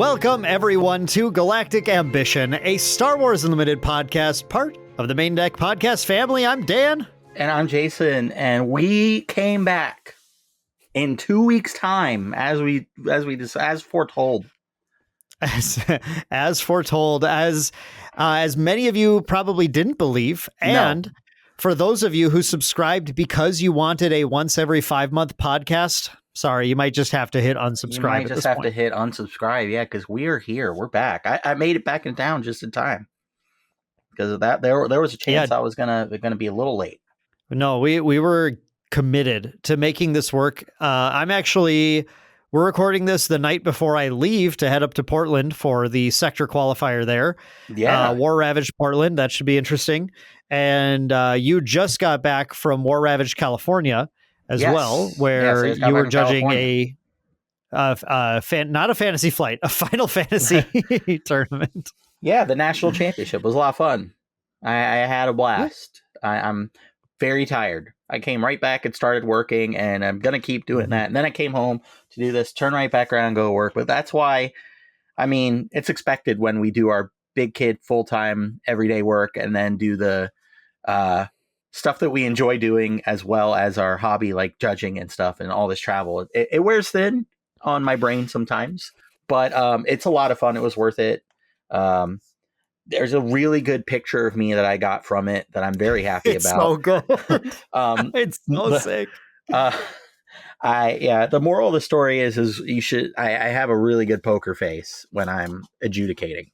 Welcome, everyone, to Galactic Ambition, a Star Wars Unlimited podcast, part of the Main Deck podcast family. I'm Dan. And I'm Jason, and we came back in 2 weeks' time, as foretold. As foretold, as many of you probably didn't believe, and No. For those of you who subscribed because you wanted a once every 5-month podcast, sorry, you might just have to hit unsubscribe. You might just have to hit unsubscribe, yeah, because we are here. We're back. I made it back in town just in time. Because of that, there was a chance I was gonna be a little late. No, we were committed to making this work. We're recording this the night before I leave to head up to Portland for the sector qualifier there. Yeah. War Ravaged Portland. That should be interesting. And you just got back from War Ravaged California as well, where you were judging not a fantasy flight, a Final Fantasy tournament. Yeah, the national championship was a lot of fun. I had a blast. I'm very tired. I came right back and started working, and I'm going to keep doing that. And then I came home to do this, turn right back around and go work. But that's why, I mean, it's expected when we do our big kid full-time everyday work and then do the stuff that we enjoy doing as well as our hobby, like judging and stuff and all this travel. It wears thin on my brain sometimes, but it's a lot of fun. It was worth it. There's a really good picture of me that I got from it that I'm very happy about. So good. It's so sick. The moral of the story is you should. I have a really good poker face when I'm adjudicating.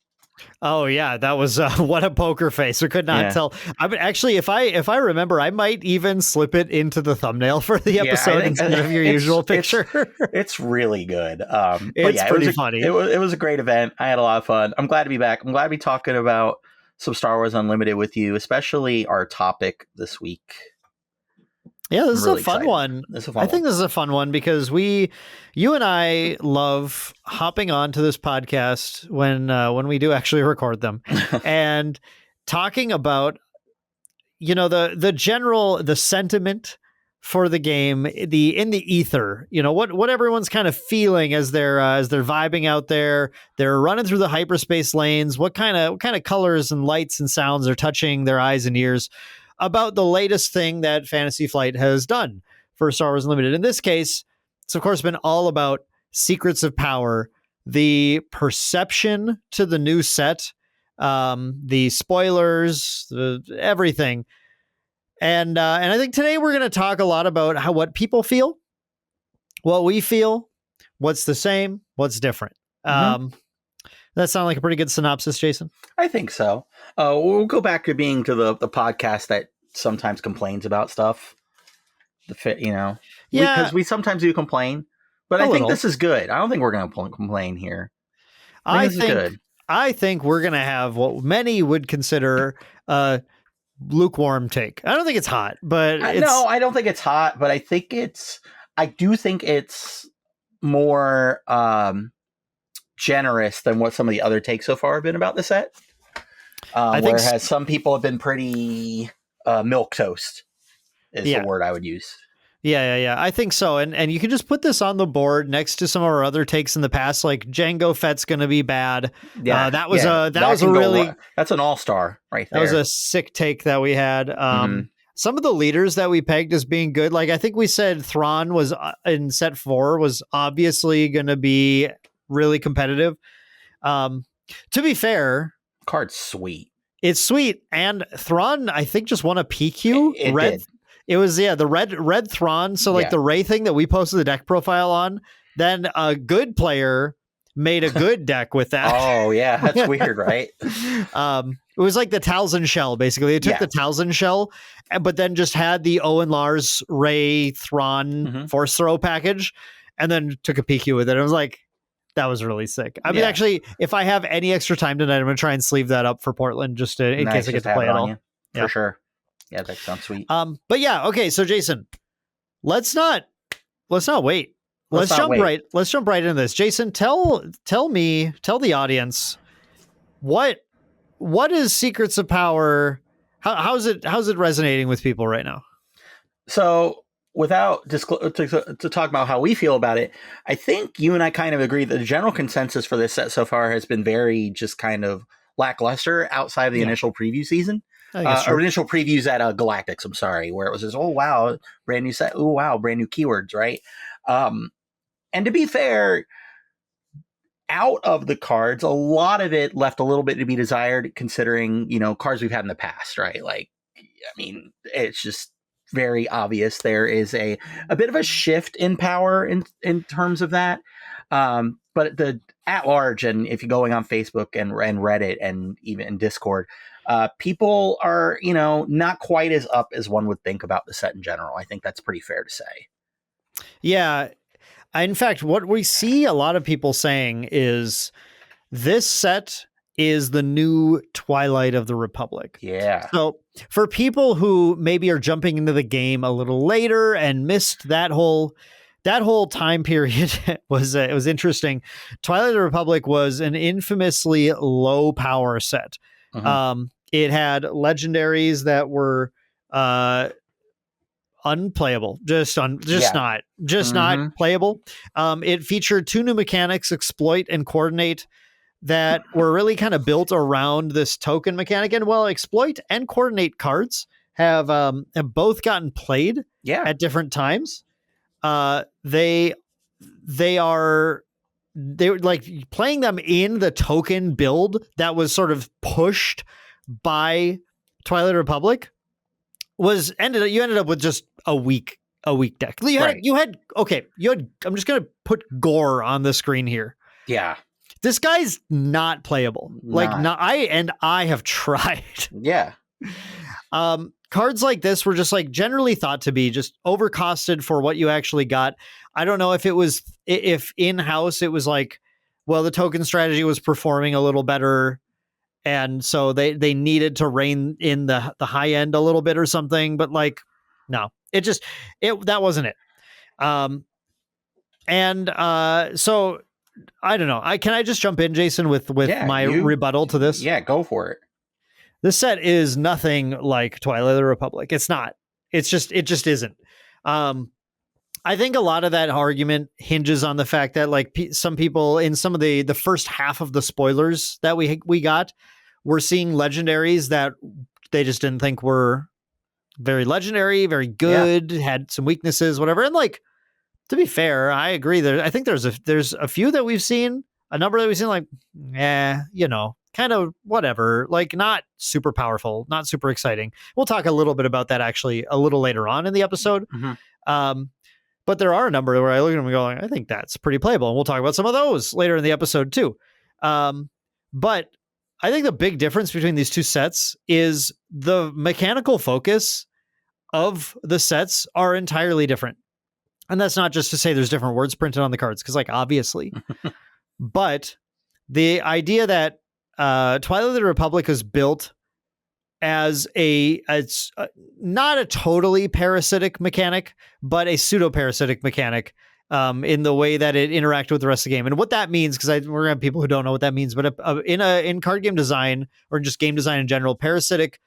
Oh yeah, that was what a poker face. We could not tell. I mean, actually, if I remember, I might even slip it into the thumbnail for the episode instead of your usual picture. It's really good. It's pretty funny. It was a great event. I had a lot of fun. I'm glad to be back. I'm glad to be talking about some Star Wars Unlimited with you, especially our topic this week. Yeah, this is a fun one. I think this is a fun one because you and I love hopping onto this podcast when we do actually record them and talking about, the sentiment for the game, in the ether, what everyone's kind of feeling as they're vibing out there. They're running through the hyperspace lanes. What kind of colors and lights and sounds are touching their eyes and ears about the latest thing that Fantasy Flight has done for Star Wars Unlimited. In this case, it's of course been all about Secrets of Power, the perception to the new set, the spoilers, everything. And I think today we're going to talk a lot about what people feel, what we feel, what's the same, what's different. That sound like a pretty good synopsis, Jason? I think so. We'll go back to being to the podcast that sometimes complains about stuff. Because we sometimes do complain, but I think this is good. I don't think we're going to complain here. I think we're going to have what many would consider a lukewarm take. I don't think it's hot, but no, I don't think it's hot, but I do think it's more generous than what some of the other takes so far have been about the set. Whereas some people have been pretty milquetoast is the word I would use. Yeah. I think so. And you can just put this on the board next to some of our other takes in the past, like Jango Fett's going to be bad. Yeah, that's an all-star right there. That was a sick take that we had. Some of the leaders that we pegged as being good, like I think we said Thrawn was in set 4 was obviously going to be really competitive. To be fair, card's sweet. It's sweet, and Thrawn I think just won a PQ. It was the red Thrawn. So the Rey thing that we posted the deck profile on. Then a good player made a good deck with that. Oh yeah, that's weird, right? It was like the Talzin shell. Basically, it took the Talzin shell, but then just had the Owen Lars Rey Thrawn Force Throw package, and then took a PQ with it. It was like, that was really sick. I mean, actually, if I have any extra time tonight, I'm going to try and sleeve that up for Portland just in case I get to play it all. For sure. Yeah, that sounds sweet. But yeah, okay. So Jason, let's not wait. Let's jump right into this. Jason, tell the audience what is Secrets of Power? How's it resonating with people right now? So without to talk about how we feel about it, I think you and I kind of agree that the general consensus for this set so far has been very just kind of lackluster outside of the initial preview season. I think it's true. Or initial previews at Galactics, I'm sorry, where it was just, oh wow, brand new set, oh wow, brand new keywords, right? And to be fair, out of the cards, a lot of it left a little bit to be desired, considering, you know, cards we've had in the past, right? Like, I mean, it's just very obvious there is a bit of a shift in power in terms of that. But the at large, and if you're going on Facebook and Reddit and even in Discord, people are, you know, not quite as up as one would think about the set in general. I think that's pretty fair to say. Yeah. In fact, what we see a lot of people saying is this set is the new Twilight of the Republic. Yeah. So for people who maybe are jumping into the game a little later and missed that whole time period, it was interesting. Twilight of the Republic was an infamously low power set. Mm-hmm. It had legendaries that were unplayable, not playable. It featured 2 new mechanics, exploit and coordinate, that were really kind of built around this token mechanic. And while exploit and coordinate cards have both gotten played at different times, they like playing them in the token build that was sort of pushed by Twilight Republic you ended up with just a weak deck. You had I'm just gonna put Gore on the screen here. Yeah. This guy's not playable. I have tried. Yeah. Cards like this were just like generally thought to be just overcosted for what you actually got. I don't know if in-house it was like, well, the token strategy was performing a little better, and so they needed to rein in the high end a little bit or something. But like, no, that wasn't it. So I don't know. Can I just jump in, Jason, with my rebuttal to this? Yeah, go for it. This set is nothing like Twilight of the Republic. It's not. It just isn't. I think a lot of that argument hinges on the fact that like some people in some of the first half of the spoilers that we got, we're seeing legendaries that they just didn't think were very legendary, very good, had some weaknesses, whatever. And like, to be fair, I agree. I think there's a few that we've seen, a number that we've seen, like, kind of whatever, like not super powerful, not super exciting. We'll talk a little bit about that actually a little later on in the episode. Mm-hmm. But there are a number where I look at them and go, I think that's pretty playable. And we'll talk about some of those later in the episode too. But I think the big difference between these two sets is the mechanical focus of the sets are entirely different. And that's not just to say there's different words printed on the cards, because like obviously, but the idea that Twilight of the Republic is built as not a totally parasitic mechanic, but a pseudo parasitic mechanic in the way that it interacted with the rest of the game. And what that means, because we're gonna have people who don't know what that means, but in card game design or just game design in general, parasitic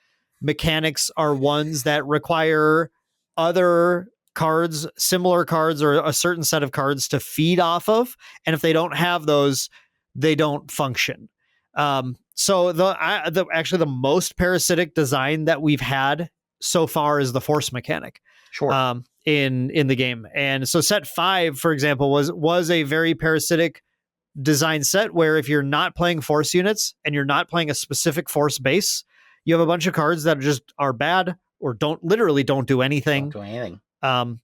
mechanics are ones that require other cards, similar cards, or a certain set of cards to feed off of. And if they don't have those, they don't function. So the most parasitic design that we've had so far is the force mechanic. Sure. In the game. And so set 5, for example, was a very parasitic design set where if you're not playing force units and you're not playing a specific force base, you have a bunch of cards that just are bad or don't do anything. And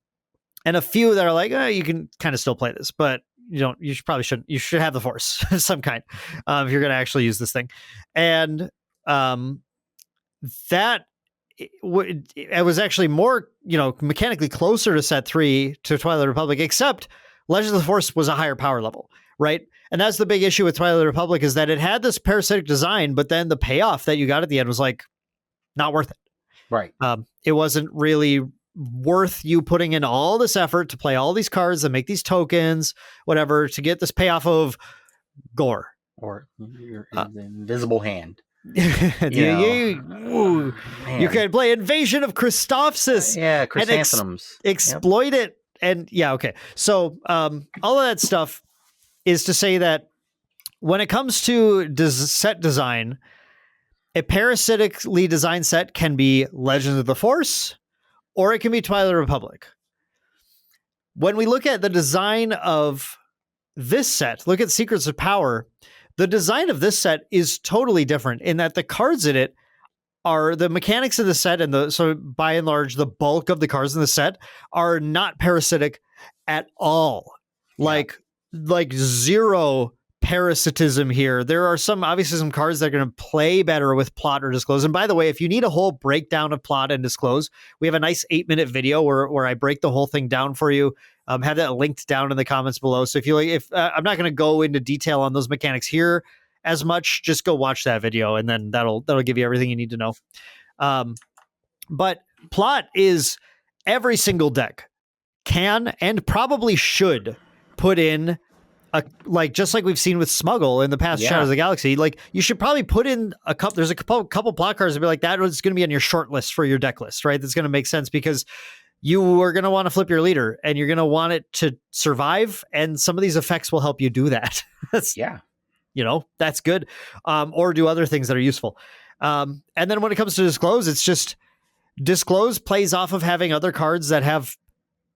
a few that are like, you can kind of still play this, but you should have the force of some kind if you're going to actually use this thing. And that it was actually more, mechanically closer to set 3 to Twilight Republic, except Legends of the Force was a higher power level, right? And that's the big issue with Twilight Republic, is that it had this parasitic design, but then the payoff that you got at the end was like not worth it. Right. It wasn't really worth you putting in all this effort to play all these cards and make these tokens, whatever, to get this payoff of Gore or your invisible hand. You can play Invasion of Christophsis. Yeah, chrysanthemums. Exploit it. And yeah, okay. So all of that stuff is to say that when it comes to set design, a parasitically designed set can be Legends of the Force, or it can be Twilight Republic. When we look at the design of this set, look at Secrets of Power, the design of this set is totally different in that the cards in it are the mechanics of the set, and so by and large, the bulk of the cards in the set are not parasitic at all. Yeah. Like zero parasitism here. There are obviously some cards that are going to play better with Plot or Disclose. And by the way, if you need a whole breakdown of Plot and Disclose, we have a nice 8-minute video where I break the whole thing down for you. Have that linked down in the comments below. So if I'm not going to go into detail on those mechanics here as much, just go watch that video, and then that'll give you everything you need to know. But Plot is every single deck can and probably should put in just like we've seen with Smuggle in the past Shadows of the Galaxy, like you should probably put in there's a couple Plot cards to be like that is going to be on your short list for your deck list, right? That's going to make sense because you are going to want to flip your leader and you're going to want it to survive. And some of these effects will help you do that. That's good. Or do other things that are useful. And then when it comes to Disclose, it's just Disclose plays off of having other cards that have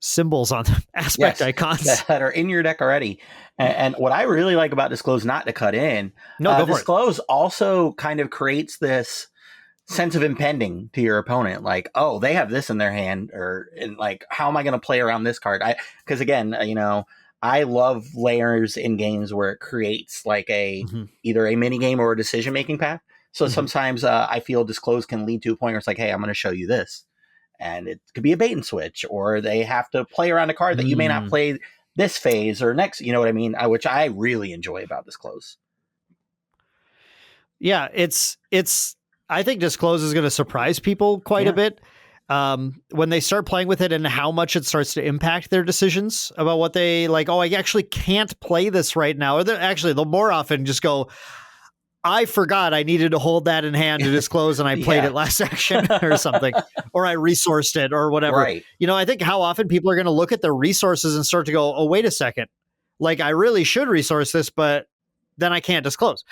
symbols on them, aspect icons that are in your deck already. And what I really like about Disclose, not to cut in, Disclose also kind of creates this sense of impending to your opponent. Like, oh, they have this in their hand, and like, how am I going to play around this card? Because again, I love layers in games where it creates like either a mini game or a decision making path. So sometimes I feel Disclose can lead to a point where it's like, hey, I'm going to show you this. And it could be a bait and switch, or they have to play around a card that you may not play this phase or next, you know what I mean? Which I really enjoy about Disclose. Yeah, I think Disclose is going to surprise people quite a bit when they start playing with it and how much it starts to impact their decisions about what they like. Oh, I actually can't play this right now. Or they'll more often just go, I forgot I needed to hold that in hand to Disclose and I played it last action or something, or I resourced it or whatever. Right. I think how often people are going to look at their resources and start to go, oh, wait a second. Like I really should resource this, but then I can't Disclose.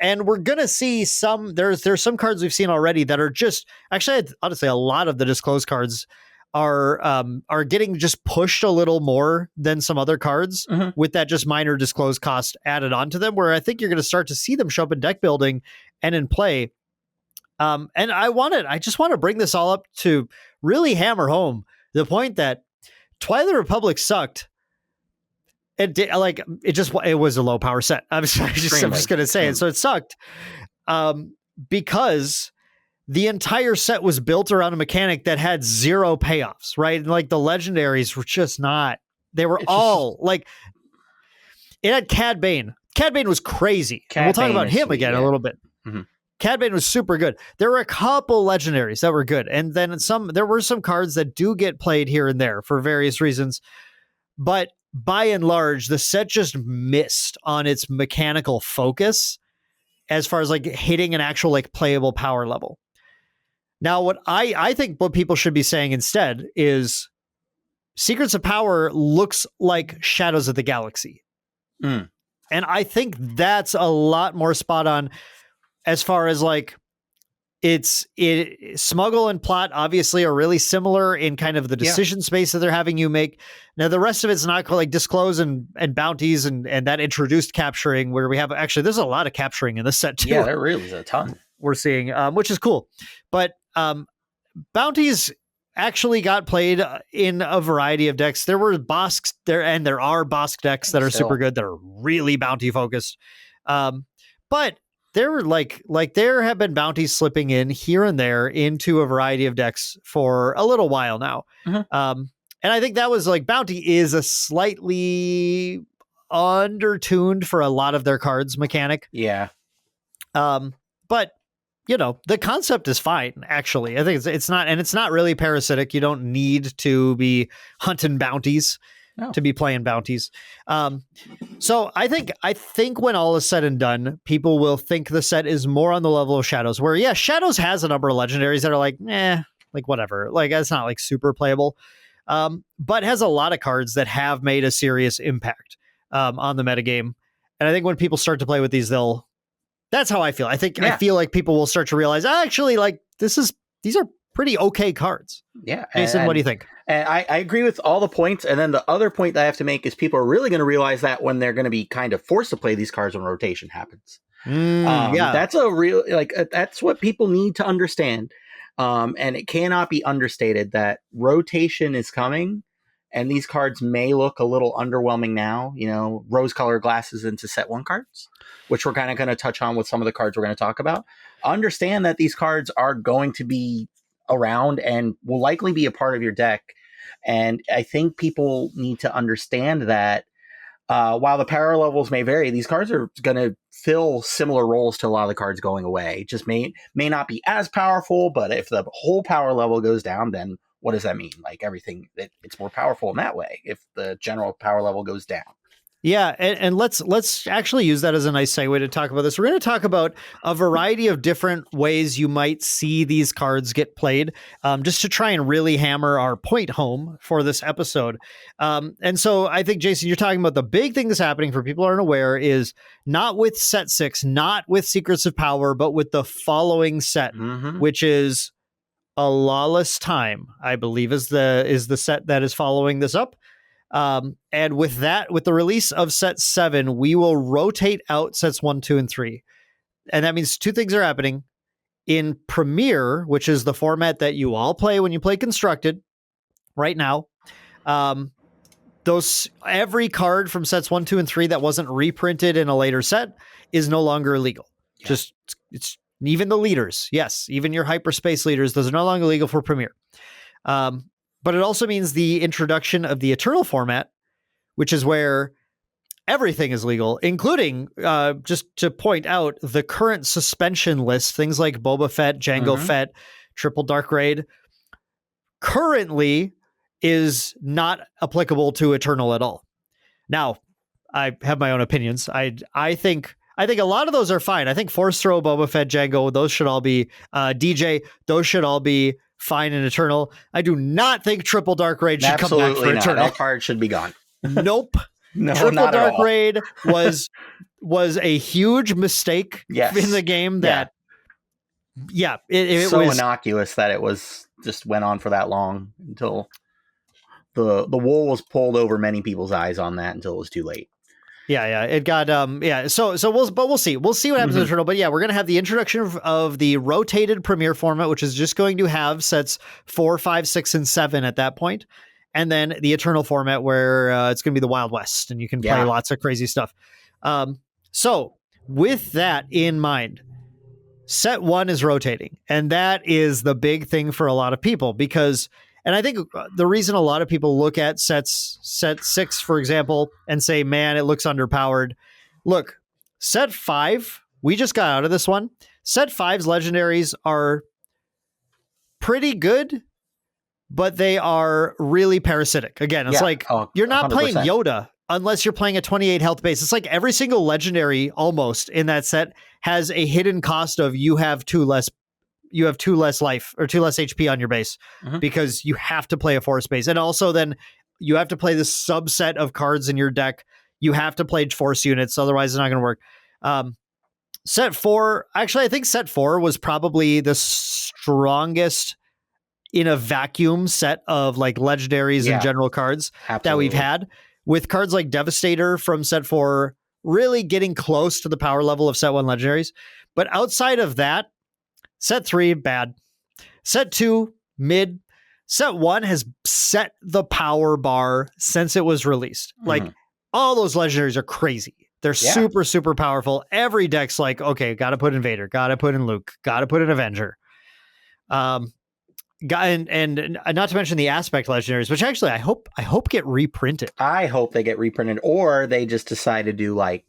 And we're going to see there's some cards we've seen already that are just, actually, honestly, a lot of the Disclose cards are getting just pushed a little more than some other cards with that just minor Disclose cost added onto them, where I think you're going to start to see them show up in deck building and in play. And I just want to bring this all up to really hammer home the point that Twilight Republic sucked. It was a low power set. I'm just going to say it. So it sucked because the entire set was built around a mechanic that had zero payoffs, right? And like the legendaries were just not, they were it had Cad Bane. Cad Bane was crazy. We'll talk about him again a little bit. Cad Bane was super good. There were a couple legendaries that were good. And then there were some cards that do get played here and there for various reasons. But by and large, the set just missed on its mechanical focus as far as like hitting an actual like playable power level. Now, what I think what people should be saying instead is Secrets of Power looks like Shadows of the Galaxy. And I think that's a lot more spot on as far as like Smuggle and Plot obviously are really similar in kind of the decision space that they're having you make. Now, the rest of it's not like Disclose and bounties and that introduced capturing, where we have there's a lot of capturing in this set too. Yeah, there really is a ton. We're seeing, which is cool. But bounties actually got played in a variety of decks. There were Bosks there, and there are Bosk decks that are super good, that are really bounty focused. But there were there have been bounties slipping in here and there into a variety of decks for a little while now. And I think that was like bounty is a slightly undertuned for a lot of their cards mechanic. Yeah. But the concept is fine, actually. I think it's not really parasitic. You don't need to be hunting bounties No. to be playing bounties. So I think when all is said and done, people will think the set is more on the level of Shadows, where Shadows has a number of legendaries that are like, like whatever, like it's not like super playable, but has a lot of cards that have made a serious impact on the metagame. And I think when people start to play with these, that's how I feel. I feel like people will start to realize, actually, like these are pretty okay cards. Yeah. Jason, what do you think? And I agree with all the points. And then the other point that I have to make is people are really going to realize that when they're going to be kind of forced to play these cards when rotation happens. That's a real, that's what people need to understand. And it cannot be understated that rotation is coming. And these cards may look a little underwhelming now, rose-colored glasses into set 1 cards, which we're kind of going to touch on with some of the cards we're going to talk about. Understand that these cards are going to be around and will likely be a part of your deck. And I think people need to understand that while the power levels may vary, these cards are going to fill similar roles to a lot of the cards going away. It just may not be as powerful, but if the whole power level goes down, then what does that mean? Like everything, it's more powerful in that way if the general power level goes down. Yeah, and let's actually use that as a nice segue to talk about this. We're going to talk about a variety of different ways you might see these cards get played, just to try and really hammer our point home for this episode. And so I think, Jason, you're talking about the big thing that's happening for people who aren't aware is not with set 6, not with Secrets of Power, but with the following set, which is A Lawless Time, I believe is the set that is following this up. And with the release of set 7, we will rotate out sets 1, 2, and 3. And that means 2 things are happening. In Premier, which is the format that you all play when you play Constructed right now, every card from sets 1, 2, and 3 that wasn't reprinted in a later set is no longer illegal. Yeah. It's even the leaders. Yes, even your hyperspace leaders, those are no longer legal for Premier. But it also means the introduction of the Eternal format, which is where everything is legal, including, just to point out, the current suspension list, things like Boba Fett, Jango Fett, Triple Dark Raid, currently is not applicable to Eternal at all. Now, I have my own opinions. I think a lot of those are fine. I think Force Throw, Boba Fett, Jango, those should all be DJ. Those should all be fine in Eternal. I do not think Triple Dark Raid should come back for Eternal. That card should be gone. Nope. No, Triple Dark Raid was a huge mistake in the game. It so was innocuous that it was just went on for that long until the wool was pulled over many people's eyes on that until it was too late. Yeah, it got So we'll see. We'll see what happens in Eternal. But yeah, we're gonna have the introduction of the rotated Premier format, which is just going to have sets 4, 5, 6, and 7 at that point, and then the Eternal format where it's gonna be the Wild West, and you can play lots of crazy stuff. So with that in mind, set 1 is rotating, and that is the big thing for a lot of people because. And I think the reason a lot of people look at set 6, for example, and say, man, it looks underpowered. Look, set 5, we just got out of this one. Set 5's legendaries are pretty good, but they are really parasitic. Again, it's you're not 100%. Playing Yoda unless you're playing a 28 health base. It's like every single legendary almost in that set has a hidden cost of you have 2 less life or 2 less HP on your base because you have to play a force base. And also then you have to play this subset of cards in your deck. You have to play force units. Otherwise it's not going to work. Set 4, actually, I think set 4 was probably the strongest in a vacuum set of like legendaries and general cards that we've had, with cards like Devastator from set 4 really getting close to the power level of set 1 legendaries. But outside of that, set 3, bad. Set 2, mid. Set 1 has set the power bar since it was released. Like, all those legendaries are crazy. They're super, super powerful. Every deck's like, okay, got to put in Vader, got to put in Luke, got to put in Avenger. And not to mention the aspect legendaries, which actually I hope get reprinted. I hope they get reprinted, or they just decide to do like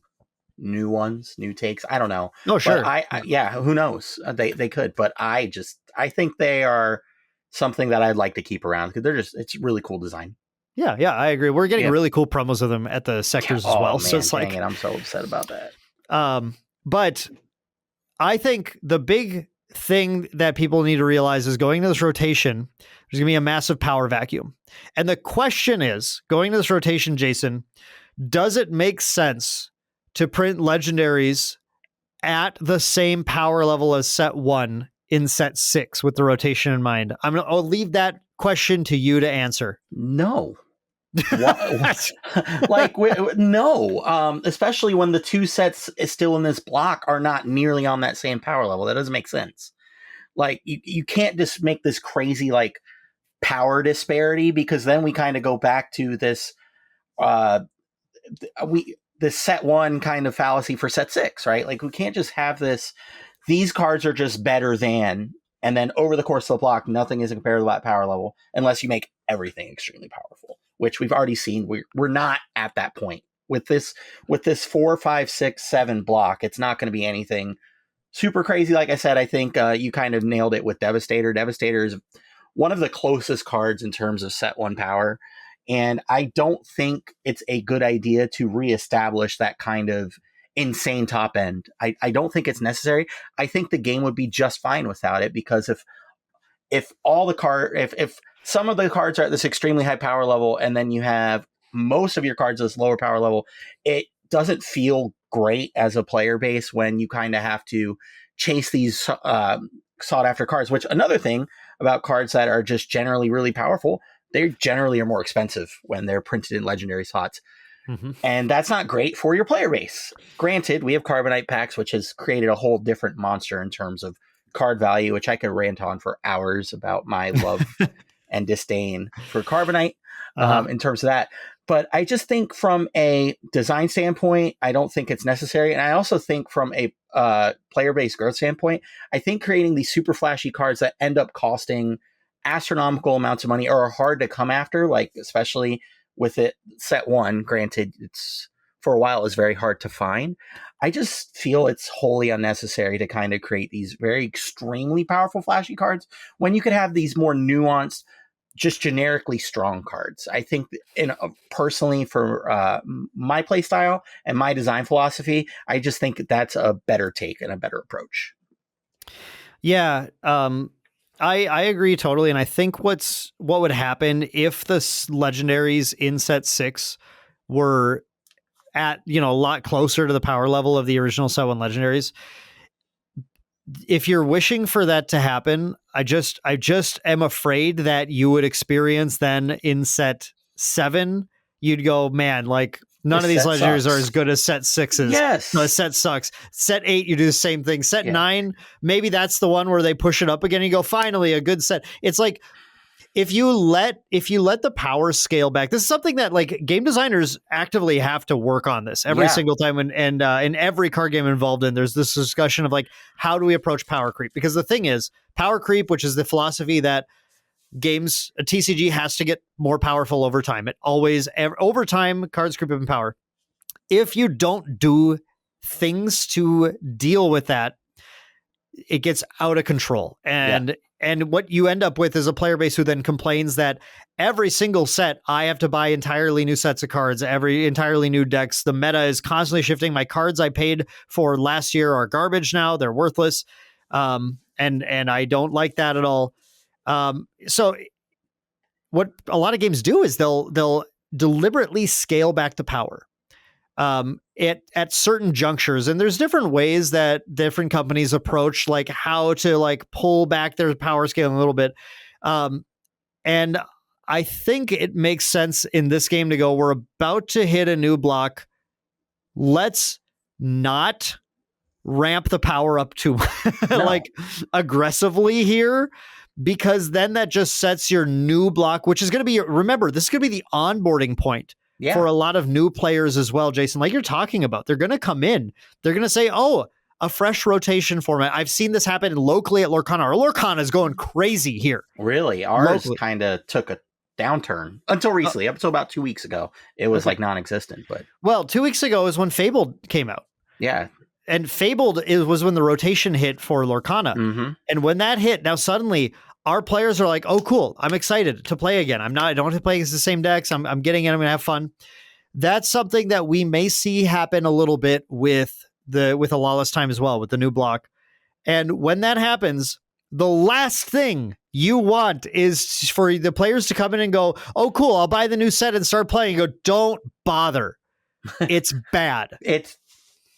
new ones, new takes. I don't know. Oh, sure. Who knows? They could, but I think they are something that I'd like to keep around because it's really cool design. Yeah, I agree. We're getting Yeah. really cool promos of them at the sectors as well. Man, So it's dang like, it, I'm so upset about that. But I think the big thing that people need to realize is going to this rotation, there's going to be a massive power vacuum. And the question is, going to this rotation, Jason, does it make sense to print legendaries at the same power level as set 1 in set 6 with the rotation in mind? I'll leave that question to you to answer. No. Like, no, especially when the two sets is still in this block are not nearly on that same power level. That doesn't make sense. Like, you can't just make this crazy like power disparity, because then we kind of go back to this this set 1 kind of fallacy for set 6, right? Like, we can't just have this, these cards are just better than, and then over the course of the block, nothing is compared to that power level unless you make everything extremely powerful, which we've already seen. We're not at that point with this 4, 5, 6, 7 block. It's not going to be anything super crazy. Like I said, I think you kind of nailed it with Devastator. Devastator is one of the closest cards in terms of set 1 power. And I don't think it's a good idea to reestablish that kind of insane top end. I don't think it's necessary. I think the game would be just fine without it, because if some of the cards are at this extremely high power level and then you have most of your cards at this lower power level, it doesn't feel great as a player base when you kind of have to chase these sought after cards. Which, another thing about cards that are just generally really powerful, they generally are more expensive when they're printed in legendary slots. Mm-hmm. And that's not great for your player base. Granted, we have Carbonite packs, which has created a whole different monster in terms of card value, which I could rant on for hours about my love and disdain for Carbonite in terms of that. But I just think from a design standpoint, I don't think it's necessary. And I also think from a player-based growth standpoint, I think creating these super flashy cards that end up costing astronomical amounts of money or are hard to come after, like especially with it set 1, granted, it's for a while is very hard to find. I just feel it's wholly unnecessary to kind of create these very extremely powerful flashy cards when you could have these more nuanced, just generically strong cards. I think personally for my play style and my design philosophy, I just think that's a better take and a better approach. Yeah. I agree totally. And I think what would happen if the legendaries in set 6 were at, a lot closer to the power level of the original set 1 legendaries. If you're wishing for that to happen, I just am afraid that you would experience then in set 7, you'd go, man, like none of these legendaries are as good as set 6's. Yes. No, set sucks. Set 8, you do the same thing. Set 9, maybe that's the one where they push it up again and you go, finally, a good set. It's like, if you let the power scale back, this is something that like game designers actively have to work on this every single time. And in every card game involved in, there's this discussion of like, how do we approach power creep? Because the thing is, power creep, which is the philosophy that a TCG has to get more powerful over time. It always, over time, cards creep up in power. If you don't do things to deal with that, it gets out of control. And what you end up with is a player base who then complains that every single set, I have to buy entirely new sets of cards, entirely new decks. The meta is constantly shifting. My cards I paid for last year are garbage now. They're worthless. And I don't like that at all. So what a lot of games do is they'll deliberately scale back the power. At certain junctures, and there's different ways that different companies approach like how to like pull back their power scale a little bit. And I think it makes sense in this game to go, we're about to hit a new block. Let's not ramp the power up too like aggressively here, because then that just sets your new block, which is going to be, remember, this is going to be the onboarding point. For a lot of new players as well, Jason, like you're talking about. They're going to come in. They're going to say, oh, a fresh rotation format. I've seen this happen locally at Lorcana. Our Lorcana is going crazy here. Really? Ours kind of took a downturn until recently. Up until about 2 weeks ago, it was like non-existent. But 2 weeks ago is when Fabled came out. Yeah. And Fabled was when the rotation hit for Lorcana. Mm-hmm. And when that hit, now suddenly our players are like, oh, cool, I'm excited to play again. I don't have to play against the same decks. I'm getting it. I'm going to have fun. That's something that we may see happen a little bit with a Lawless Time as well, with the new block. And when that happens, the last thing you want is for the players to come in and go, oh, cool, I'll buy the new set and start playing. You go, don't bother. It's bad.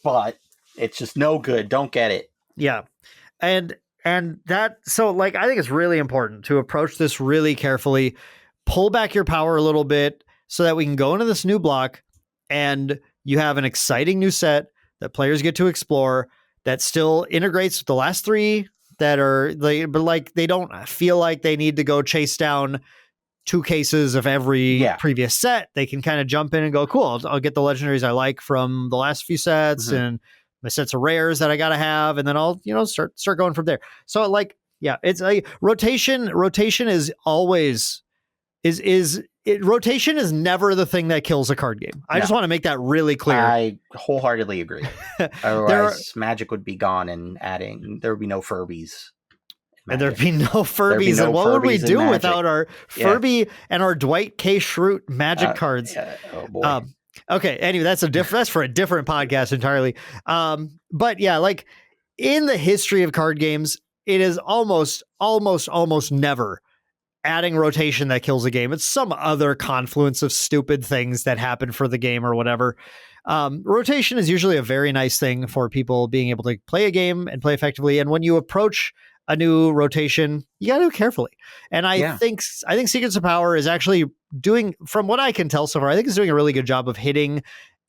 But it's just no good. Don't get it. Yeah. And that, so like, I think it's really important to approach this really carefully, pull back your power a little bit so that we can go into this new block and you have an exciting new set that players get to explore that still integrates with the last three that are but like they don't feel like they need to go chase down 2 cases of every previous set. They can kind of jump in and go, cool, I'll get the legendaries I like from the last few sets and my sets of rares that I got to have. And then I'll, start going from there. So like, yeah, it's like rotation is always rotation is never the thing that kills a card game. I just want to make that really clear. I wholeheartedly agree. Otherwise, Magic would be gone and there would be no Furbies. And there'd be no Furbies. And what would we do without our Furby and our Dwight K. Schrute Magic cards? Oh boy. Okay. Anyway, that's for a different podcast entirely. But yeah, like in the history of card games, it is almost never adding rotation that kills a game. It's some other confluence of stupid things that happen for the game or whatever. Rotation is usually a very nice thing for people being able to play a game and play effectively. And when you approach a new rotation, you got to do it carefully. And I think Secrets of Power is actually doing, from what I can tell so far, I think it's doing a really good job of hitting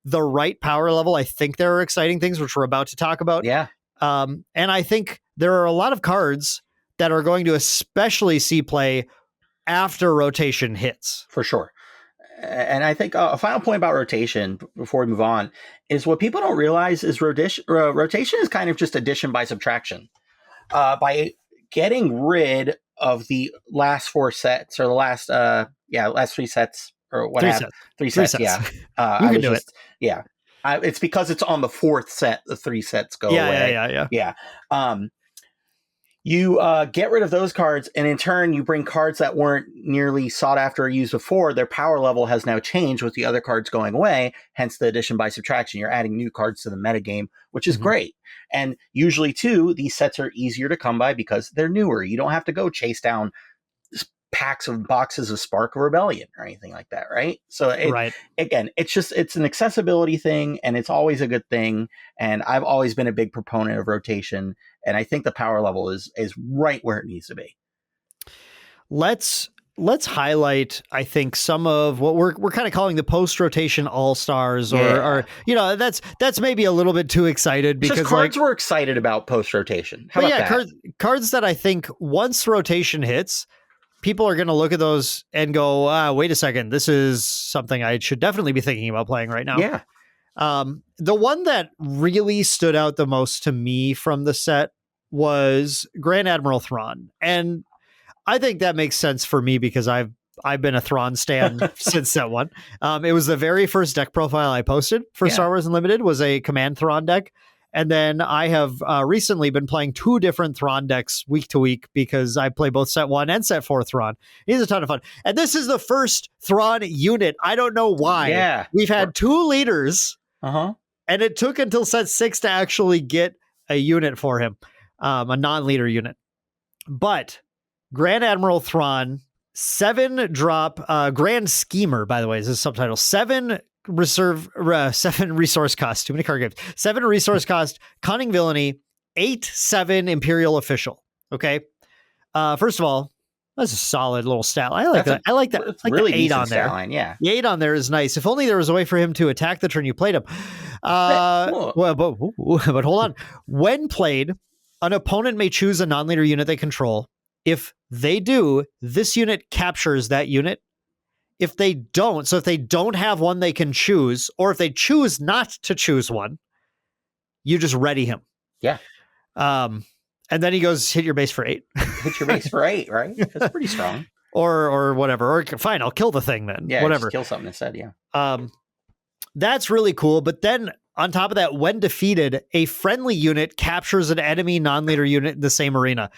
the right power level. I think there are exciting things which we're about to talk about. Yeah. And I think there are a lot of cards that are going to especially see play after rotation hits. For sure. And I think a final point about rotation before we move on is what people don't realize is rotation is kind of just addition by subtraction. By getting rid of the last 4 sets or the last 3 sets or what have 3 sets. Yeah. You can do it. Yeah. It's because it's on the 4th set, the 3 sets go away. Yeah. You get rid of those cards, and in turn, you bring cards that weren't nearly sought after or used before. Their power level has now changed with the other cards going away, hence the addition by subtraction. You're adding new cards to the metagame, which is great. And usually, too, these sets are easier to come by because they're newer. You don't have to go chase down packs of boxes of Spark of Rebellion or anything like that, right? So, again, it's an accessibility thing, and it's always a good thing. And I've always been a big proponent of rotation, and I think the power level is right where it needs to be. Let's highlight, I think, some of what we're kind of calling the post-rotation all-stars, or that's maybe a little bit too excited because cards we're excited about post-rotation. How about that? Cards that I think once rotation hits, people are going to look at those and go, wait a second, this is something I should definitely be thinking about playing right now. Yeah. The one that really stood out the most to me from the set was Grand Admiral Thrawn. And I think that makes sense for me because I've been a Thrawn stan since set 1. It was the very first deck profile I posted for Star Wars Unlimited was a Command Thrawn deck. And then I have recently been playing 2 different Thrawn decks week to week because I play both set 1 and set 4 Thrawn. It's a ton of fun. And this is the first Thrawn unit. I don't know why. Yeah. We've had 2 leaders. And it took until set 6 to actually get a unit for him, a non-leader unit. But Grand Admiral Thrawn, 7-drop, Grand Schemer, by the way, is his subtitle. 7 resource cost, too many card games. 7 resource cost, Cunning Villainy, 8/7 Imperial Official. Okay. First of all, that's a solid little stat line. I like that. I like that. It's like really the 8 on there. Line, yeah. The 8 on there is nice. If only there was a way for him to attack the turn you played him. But hold on. When played, an opponent may choose a non-leader unit they control. If they do, this unit captures that unit. If they don't, so if they don't have one they can choose, or if they choose not to choose one, you just ready him. Yeah. And then he goes, hit your base for 8. Hit your base for 8, right? That's pretty strong. Or whatever. Or fine, I'll kill the thing then. Yeah, whatever. Just kill something instead, yeah. That's really cool. But then on top of that, when defeated, a friendly unit captures an enemy non-leader unit in the same arena.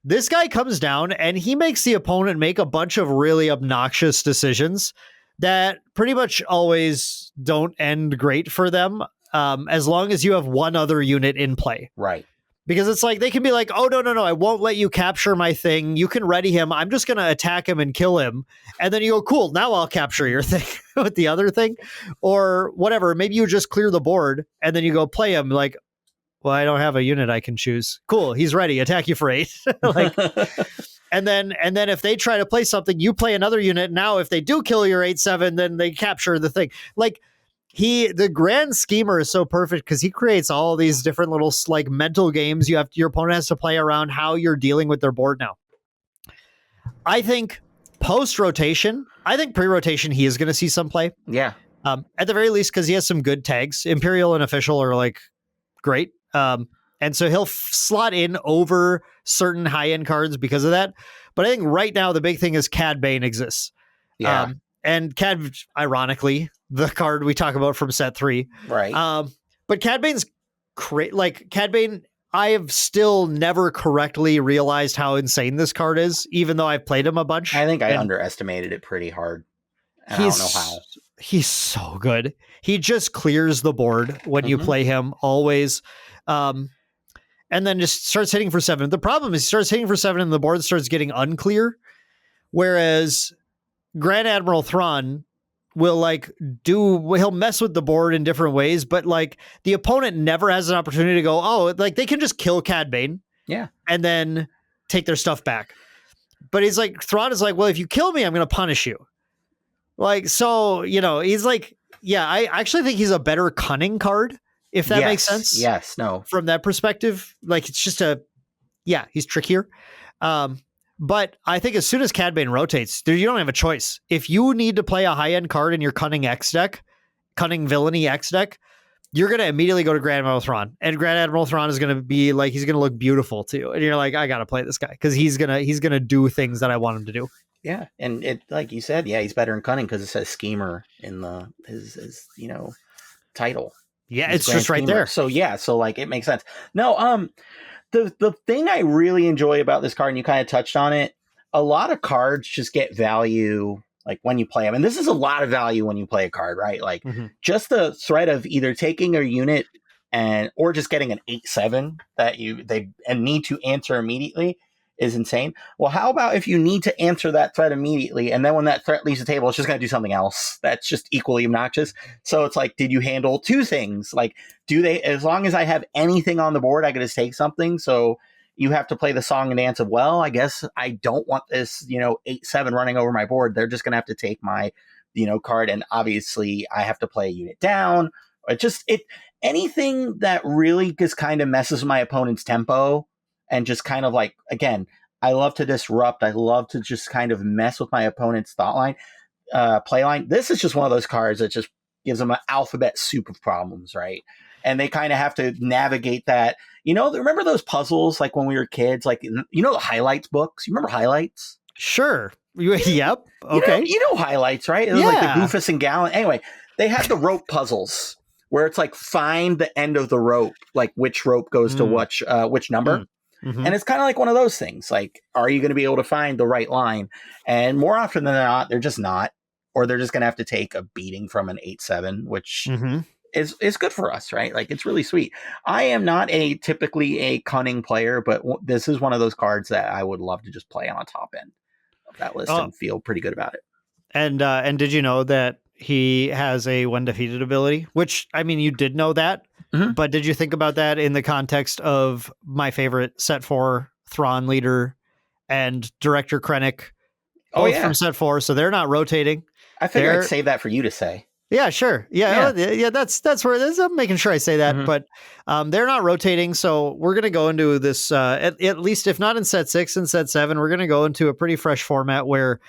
This guy comes down and he makes the opponent make a bunch of really obnoxious decisions that pretty much always don't end great for them, as long as you have one other unit in play. Right. Because it's like, they can be like, oh, no, I won't let you capture my thing. You can ready him. I'm just going to attack him and kill him. And then you go, cool, now I'll capture your thing with the other thing. Or whatever, maybe you just clear the board and then you go play him like, well, I don't have a unit I can choose. Cool, he's ready, attack you for 8. Like, and then if they try to play something, you play another unit. Now, if they do kill your 8/7, then they capture the thing. Like, the grand schemer is so perfect because he creates all these different little like mental games your opponent has to play around how you're dealing with their board now. I think post-rotation, I think pre-rotation, he is going to see some play. Yeah. At the very least, because he has some good tags. Imperial and Official are like great. And so he'll slot in over certain high-end cards because of that. But I think right now the big thing is Cad Bane exists. Yeah. And Cad, ironically, the card we talk about from set 3. Right. But Cad Bane's like Cad Bane, I have still never correctly realized how insane this card is, even though I've played him a bunch. I think I underestimated it pretty hard. And I don't know how. He's so good. He just clears the board when you play him, always. And then just starts hitting for 7. The problem is he starts hitting for 7 and the board starts getting unclear. Whereas Grand Admiral Thrawn will he'll mess with the board in different ways, but like the opponent never has an opportunity to go, oh, like they can just kill Cad Bane. Yeah. And then take their stuff back. But he's like, Thrawn is like, well, if you kill me, I'm going to punish you. Like, so, he's like, yeah, I actually think he's a better cunning card, if that makes sense. Yes, no. From that perspective, like it's just he's trickier. But I think as soon as Cad Bane rotates, you don't have a choice. If you need to play a high-end card in your Cunning Villainy X deck, you're going to immediately go to Grand Admiral Thrawn. And Grand Admiral Thrawn is going to be like, he's going to look beautiful to you. And you're like, I got to play this guy because he's going to do things that I want him to do. Yeah. And it, like you said, he's better in cunning because it says schemer in his title. Yeah, it's just right there. So like it makes sense. No, the thing I really enjoy about this card, and you kind of touched on it, a lot of cards just get value like when you play them. And this is a lot of value when you play a card, right? Like just the threat of either taking a unit or just getting an 8/7 that they need to answer immediately is insane. Well, how about if you need to answer that threat immediately, and then when that threat leaves the table, it's just going to do something else that's just equally obnoxious. So it's like, did you handle 2 things? Like, as long as I have anything on the board, I can just take something. So you have to play the song and dance of, well, I guess I don't want this, 8/7 running over my board. They're just going to have to take my, card. And obviously I have to play a unit down. Anything that really just kind of messes my opponent's tempo. And just kind of like, again, I love to disrupt. I love to just kind of mess with my opponent's thought line, play line. This is just one of those cards that just gives them an alphabet soup of problems, right? And they kind of have to navigate that. Remember those puzzles like when we were kids? Like, the highlights books? You remember highlights? Sure. Yep. Okay. You know highlights, right? It was like the Goofus and Gallant. Anyway, they had the rope puzzles where it's like find the end of the rope, like which rope goes to which number. And it's kind of like one of those things. Like, are you going to be able to find the right line? And more often than not, they're just not. Or they're just going to have to take a beating from an 8/7, which is good for us, right? Like, it's really sweet. I am not typically a cunning player, but this is one of those cards that I would love to just play on top end of that list and feel pretty good about it. And did you know that he has a when defeated ability? Which, I mean, you did know that. But did you think about that in the context of my favorite set 4 Thrawn leader and Director Krennic, both from set 4? So they're not rotating. I figured I'd save that for you to say. Yeah, sure. Yeah. That's where it is. I'm making sure I say that, but they're not rotating. So we're going to go into this, at least if not in set 6 and set 7, we're going to go into a pretty fresh format where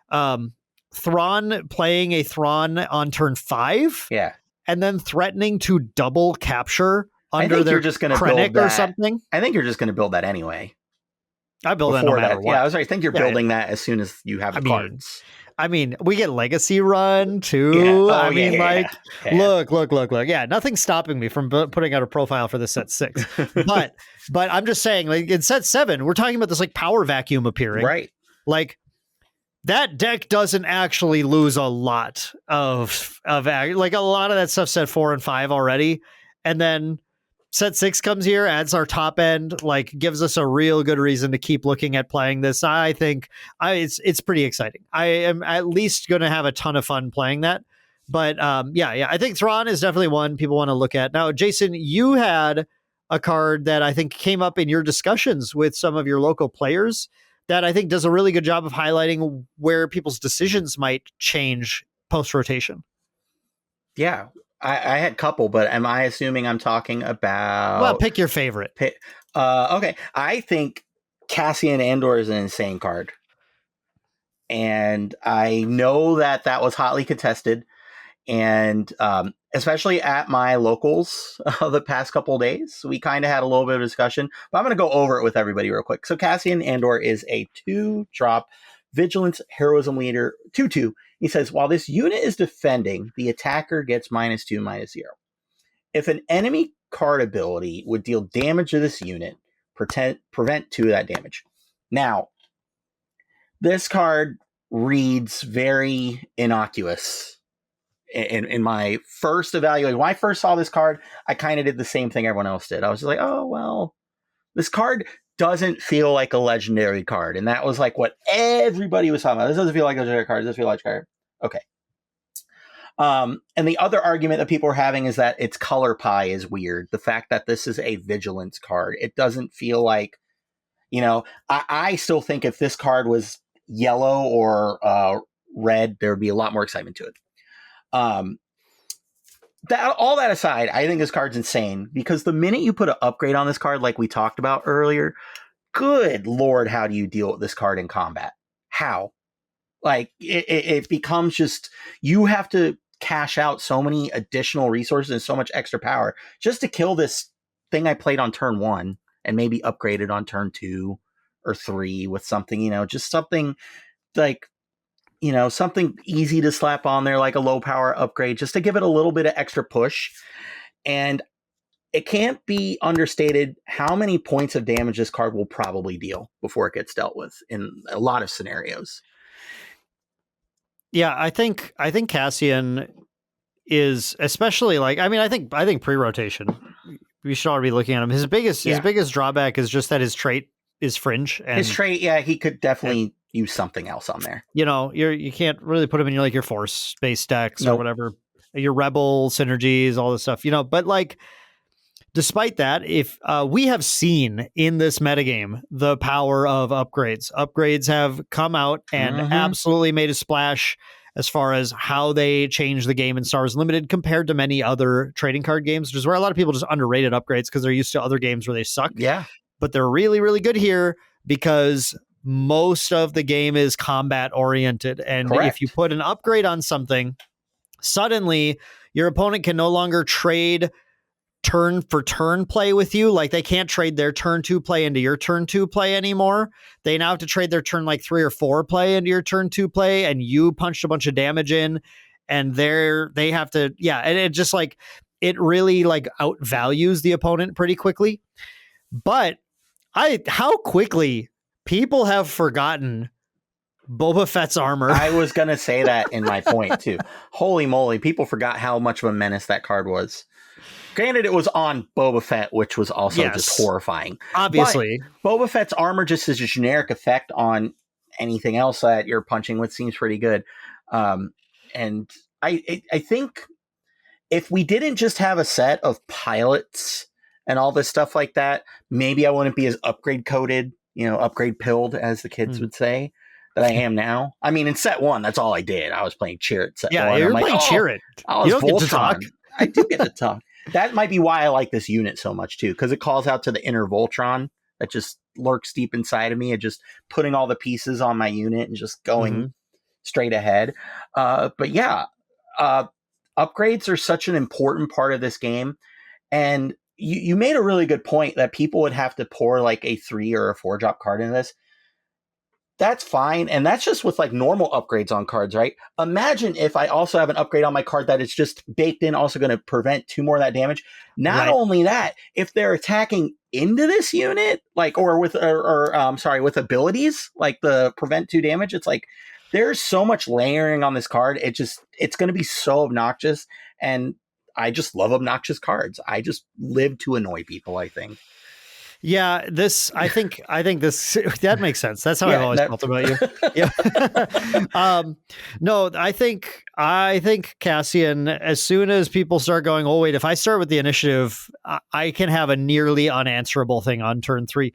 Thrawn playing a Thrawn on turn 5. Yeah. And then threatening to double capture under their Krennic or something. I think you're just going to build that anyway. I build that no matter what. Yeah, I think you're building that as soon as you have the cards. I mean, we get Legacy Run Yeah. too. Oh, I yeah, mean, yeah, like, yeah. Yeah. look. Yeah, nothing's stopping me from putting out a profile for this set 6. But I'm just saying, like in set 7, we're talking about this like power vacuum appearing. Right. Like that deck doesn't actually lose a lot of like a lot of that stuff set 4 and 5 already, and then set 6 comes here, adds our top end, like gives us a real good reason to keep looking at playing this. I think it's pretty exciting. I am at least going to have a ton of fun playing that. But yeah, I think Thrawn is definitely one people want to look at. Now, Jason, you had a card that I think came up in your discussions with some of your local players that I think does a really good job of highlighting where people's decisions might change post rotation. Yeah. I had a couple, but am I assuming I'm talking about... Well, pick your favorite. Okay. I think Cassian Andor is an insane card. And I know that was hotly contested. And especially at my locals the past couple of days, we kind of had a little bit of discussion. But I'm going to go over it with everybody real quick. So Cassian Andor is a 2-drop Vigilance Heroism Leader 2/2. He says, while this unit is defending, the attacker gets -2/-0. If an enemy card ability would deal damage to this unit, prevent 2 of that damage. Now, this card reads very innocuous in my first evaluation. When I first saw this card, I kind of did the same thing everyone else did. I was just like, oh, well, this card doesn't feel like a legendary card. And that was like what everybody was talking about. This doesn't feel like a legendary card. This doesn't feel like a legendary card. Okay. And the other argument that people are having is that its color pie is weird. The fact that this is a vigilance card, it doesn't feel like, I still think if this card was yellow or red, there would be a lot more excitement to it. All that aside, I think this card's insane because the minute you put an upgrade on this card, like we talked about earlier, good Lord, how do you deal with this card in combat? How? Like it becomes just, you have to cash out so many additional resources and so much extra power just to kill this thing I played on turn 1 and maybe upgrade it on turn 2 or 3 with something, just something like, something easy to slap on there, like a low power upgrade, just to give it a little bit of extra push. And it can't be understated how many points of damage this card will probably deal before it gets dealt with in a lot of scenarios. Yeah, I think Cassian is especially like, I think pre-rotation, we should already be looking at him. His biggest drawback is just that his trait is fringe. And his trait, yeah, he could definitely use something else on there. You can't really put him in your force-based decks or whatever. Your rebel synergies, all this stuff, but like, despite that, if we have seen in this metagame the power of upgrades. Upgrades have come out and absolutely made a splash as far as how they change the game in Star Wars Limited compared to many other trading card games, which is where a lot of people just underrated upgrades because they're used to other games where they suck. Yeah. But they're really, really good here because most of the game is combat oriented. And Correct. If you put an upgrade on something, suddenly your opponent can no longer trade turn for turn play with you. Like they can't trade their turn 2 play into your turn 2 play anymore. They now have to trade their turn 3 or 4 play into your turn 2 play, and you punched a bunch of damage in, and they have to, and it just like, it really like outvalues the opponent pretty quickly. But how quickly people have forgotten Boba Fett's armor. I was going to say that in my point too. Holy moly. People forgot how much of a menace that card was. Granted, it was on Boba Fett, which was also just horrifying. Obviously. But Boba Fett's armor just as a generic effect on anything else that you're punching with seems pretty good. And I think if we didn't just have a set of pilots and all this stuff like that, maybe I wouldn't be as upgrade coded, upgrade pilled, as the kids would say, that I am now. I mean, in set 1, that's all I did. I was playing Chirrut set 1. Yeah, you're playing Chirrut. You don't get to talk. I do get to talk. That might be why I like this unit so much too, because it calls out to the inner Voltron that just lurks deep inside of me, and just putting all the pieces on my unit and just going straight ahead. But yeah, upgrades are such an important part of this game. And you made a really good point that people would have to pour like a 3 or a 4 drop card into this. that's fine. And that's just with like normal upgrades on cards, right? Imagine if I also have an upgrade on my card that is just baked in, also going to prevent 2 more of that damage. Not Right. only that, if they're attacking into this unit, like, or with, with abilities, like the prevent 2 damage, it's like, there's so much layering on this card. It's going to be so obnoxious. And I just love obnoxious cards. I just live to annoy people, I think. Yeah, I think this that makes sense. That's how I've always felt about you. Yeah. No, I think Cassian, as soon as people start going, oh wait, if I start with the initiative, I can have a nearly unanswerable thing on turn 3.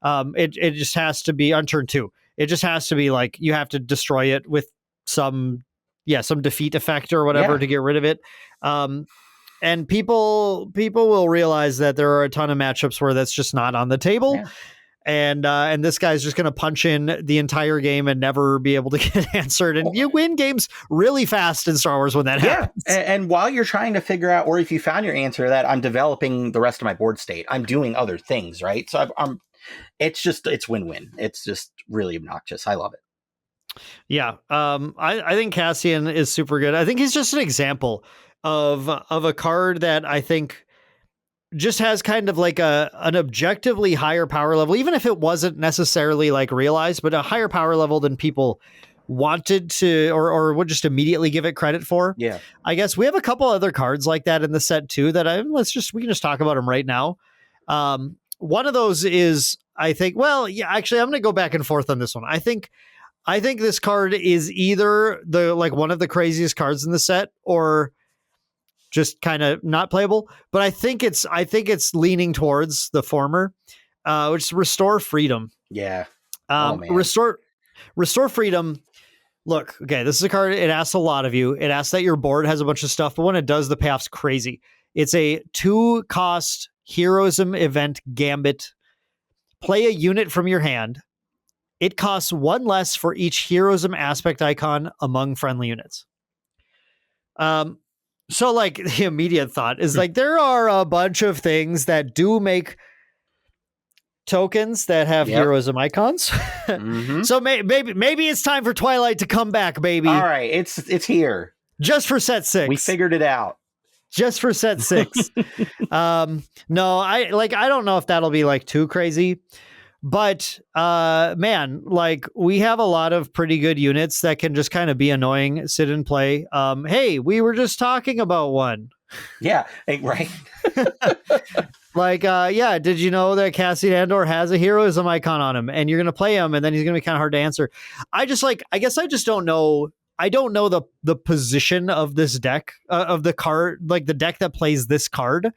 It just has to be on turn 2. It just has to be like you have to destroy it with some defeat effect or whatever to get rid of it. And people will realize that there are a ton of matchups where that's just not on the table. Yeah. And this guy's just going to punch in the entire game and never be able to get answered. And you win games really fast in Star Wars when that happens. And while you're trying to figure out, or if you found your answer, that I'm developing the rest of my board state, I'm doing other things, right? So it's win-win. It's just really obnoxious. I love it. Yeah. I think Cassian is super good. I think he's just an example of a card that I think just has kind of like an objectively higher power level, even if it wasn't necessarily like realized, but a higher power level than people wanted to or would just immediately give it credit for. Yeah. I guess we have a couple other cards like that in the set too that we can just talk about them right now. One of those is, I think, actually I'm going to go back and forth on this one. I think this card is either one of the craziest cards in the set or just kind of not playable, but I think it's leaning towards the former, which is Restore Freedom. Yeah. Restore Freedom. Look, okay, this is a card. It asks a lot of you. It asks that your board has a bunch of stuff, but when it does, the payoff's crazy. It's a 2-cost Heroism event Gambit. Play a unit from your hand. It costs 1 less for each Heroism aspect icon among friendly units. So like the immediate thought is like there are a bunch of things that do make tokens that have heroism icons. Mm-hmm. So maybe it's time for Twilight to come back, baby. All right, it's here. Just for set 6. We figured it out. Just for set 6. No, I don't know if that'll be like too crazy. But man, like we have a lot of pretty good units that can just kind of be annoying, sit and play. Hey, we were just talking about one. Yeah, right. Did you know that Cassian Andor has a heroism icon on him and you're going to play him and then he's going to be kind of hard to answer. I guess I just don't know. I don't know the position of this deck, of the card, like the deck that plays this card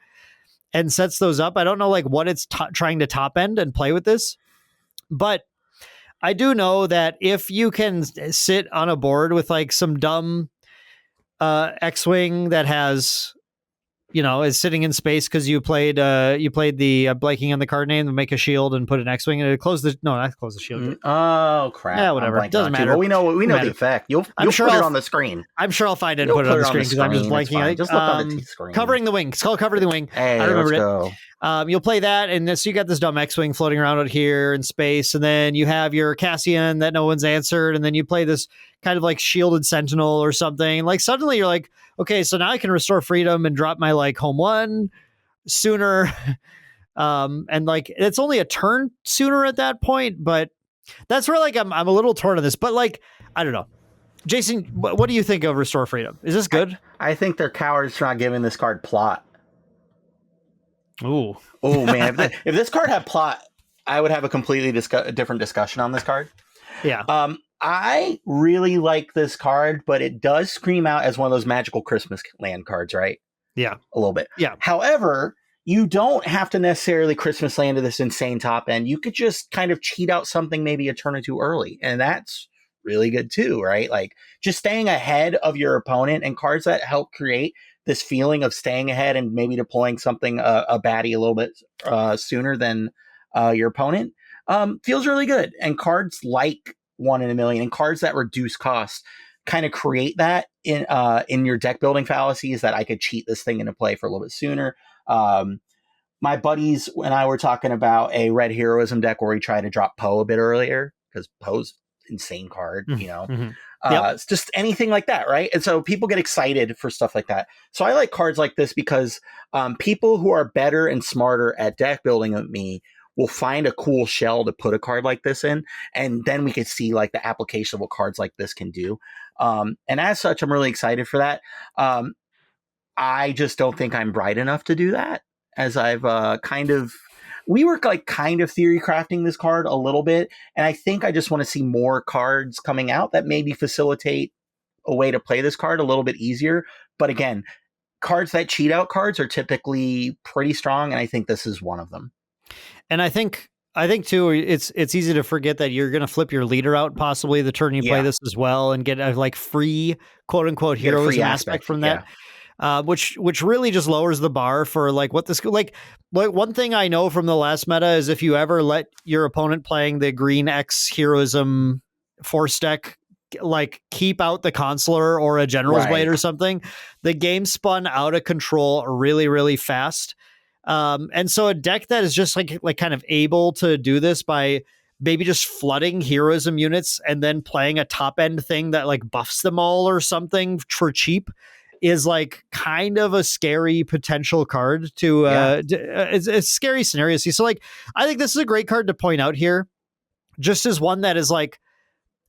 and sets those up. I don't know like what it's trying to top end and play with this, but I do know that if you can sit on a board with like some dumb X-Wing that has, is sitting in space because you played the blanking on the card name, make a shield and put an X-Wing and it close the shield. Oh crap! Yeah, whatever. It doesn't matter. Well, we know the effect. You'll put it on the screen. I'm sure I'll find it and put it on the screen because I'm just blanking. Just look on the screen. Covering the wing. It's called Covering the Wing. Hey, I remember let's go. You'll play that, and so you got this dumb X-Wing floating around out here in space, and then you have your Cassian that no one's answered, and then you play this kind of like shielded Sentinel or something. Like suddenly you're like, okay, so now I can restore freedom and drop my like home one sooner. And like it's only a turn sooner at that point, but that's where like I'm a little torn on this. But like I don't know, Jason, what do you think of Restore Freedom? Is this good? I think they're cowards for not giving this card plot. Oh man, if this card had plot, I would have a completely different discussion on this card. Yeah. I really like this card, but it does scream out as one of those magical Christmas land cards, right? Yeah. A little bit. Yeah. However, you don't have to necessarily Christmas land to this insane top end. You could just kind of cheat out something maybe a turn or two early. And that's really good too, right? Like just staying ahead of your opponent and cards that help create this feeling of staying ahead and maybe deploying something, a baddie a little bit sooner than your opponent feels really good. And cards like 1 in a million and cards that reduce cost kind of create that in your deck building fallacies that I could cheat this thing into play for a little bit sooner. My buddies and I were talking about a red heroism deck where we try to drop Poe a bit earlier because Poe's insane card, Yep. It's just anything like that, right? And so people get excited for stuff like that. So I like cards like this because people who are better and smarter at deck building than me will find a cool shell to put a card like this in, and then we could see like the application of what cards like this can do. And as such, I'm really excited for that. I just don't think I'm bright enough to do that, as I've we were like kind of theory crafting this card a little bit, and I think I just want to see more cards coming out that maybe facilitate a way to play this card a little bit easier. But again, cards that cheat out cards are typically pretty strong, and I think this is one of them. And I think too, it's easy to forget that you're going to flip your leader out possibly the turn you play this as well, and get a like free quote unquote heroism aspect from that. Which really just lowers the bar for like what this like one thing I know from the last meta is if you ever let your opponent playing the green X heroism force deck like keep out the consular or a general's blade or something, the game spun out of control really, really fast. And so a deck that is just like kind of able to do this by maybe just flooding heroism units and then playing a top end thing that like buffs them all or something for cheap is like kind of a scary potential card to it's a scary scenario. So like, I think this is a great card to point out here, just as one that is like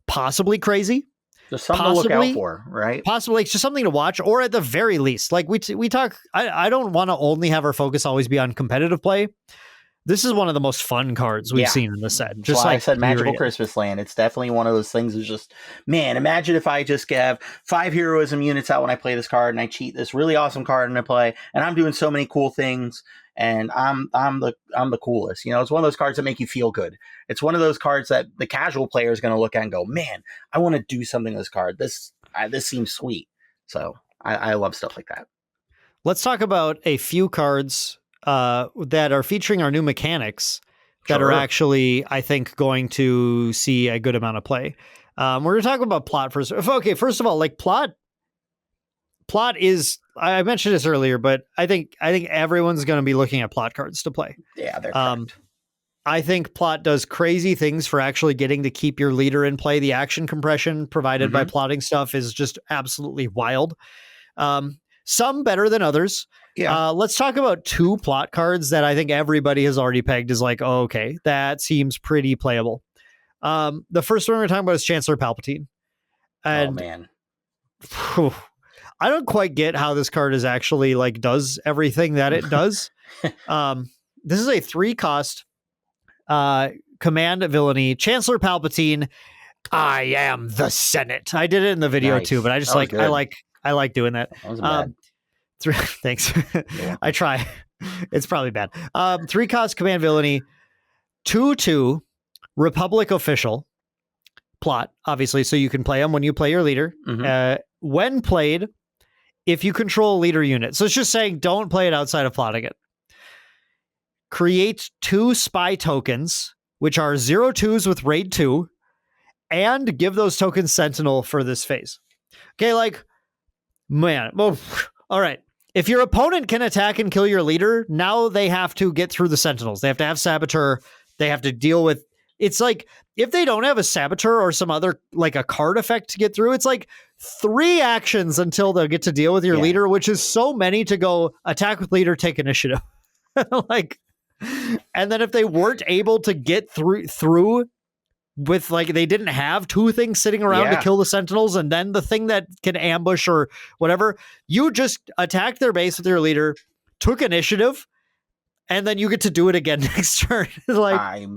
possibly crazy. There's something to look out for, right? Possibly it's just something to watch, or at the very least, like we talk, I don't want to only have our focus always be on competitive play. This is one of the most fun cards we've seen in the set. Just like I said, Magical Christmas Land. It's definitely one of those things. Is just, man, imagine if I just have 5 heroism units out when I play this card, and I cheat this really awesome card and I play, and I'm doing so many cool things, and I'm the coolest. It's one of those cards that make you feel good. It's one of those cards that the casual player is going to look at and go, man, I want to do something with this card. This seems sweet. So I love stuff like that. Let's talk about a few cards that are featuring our new mechanics that are actually, I think, going to see a good amount of play. We're going to talk about plot first. Okay, first of all, like plot is, I mentioned this earlier, but I think everyone's going to be looking at plot cards to play. Yeah, they're correct. I think plot does crazy things for actually getting to keep your leader in play. The action compression provided by plotting stuff is just absolutely wild. Some better than others. Yeah. Let's talk about 2 plot cards that I think everybody has already pegged as like, oh, okay, that seems pretty playable. The first one we're talking about is Chancellor Palpatine. And, oh, man. I don't quite get how this card is actually like does everything that it does. This is a 3-cost command villainy. Chancellor Palpatine, I am the Senate. I did it in the video too, but I just like, I like doing that. That was bad. Thanks. I try. It's probably bad. 3-cost command villainy, 2/2 Republic official plot, obviously, so you can play them when you play your leader. When played, if you control a leader unit. So it's just saying don't play it outside of plotting it. Create 2 spy tokens, which are 0/2s with raid 2, and give those tokens Sentinel for this phase. Okay, like, man, well, all right. If your opponent can attack and kill your leader, now they have to get through the Sentinels. They have to have Saboteur. They have to deal with... It's like, if they don't have a Saboteur or some other, like a card effect to get through, it's like 3 actions until they'll get to deal with your leader, which is so many to go attack with leader, take initiative. Like, and then if they weren't able to get through with, like, they didn't have 2 things sitting around to kill the Sentinels, and then the thing that can ambush or whatever, you just attacked their base with your leader, took initiative, and then you get to do it again next turn. Like,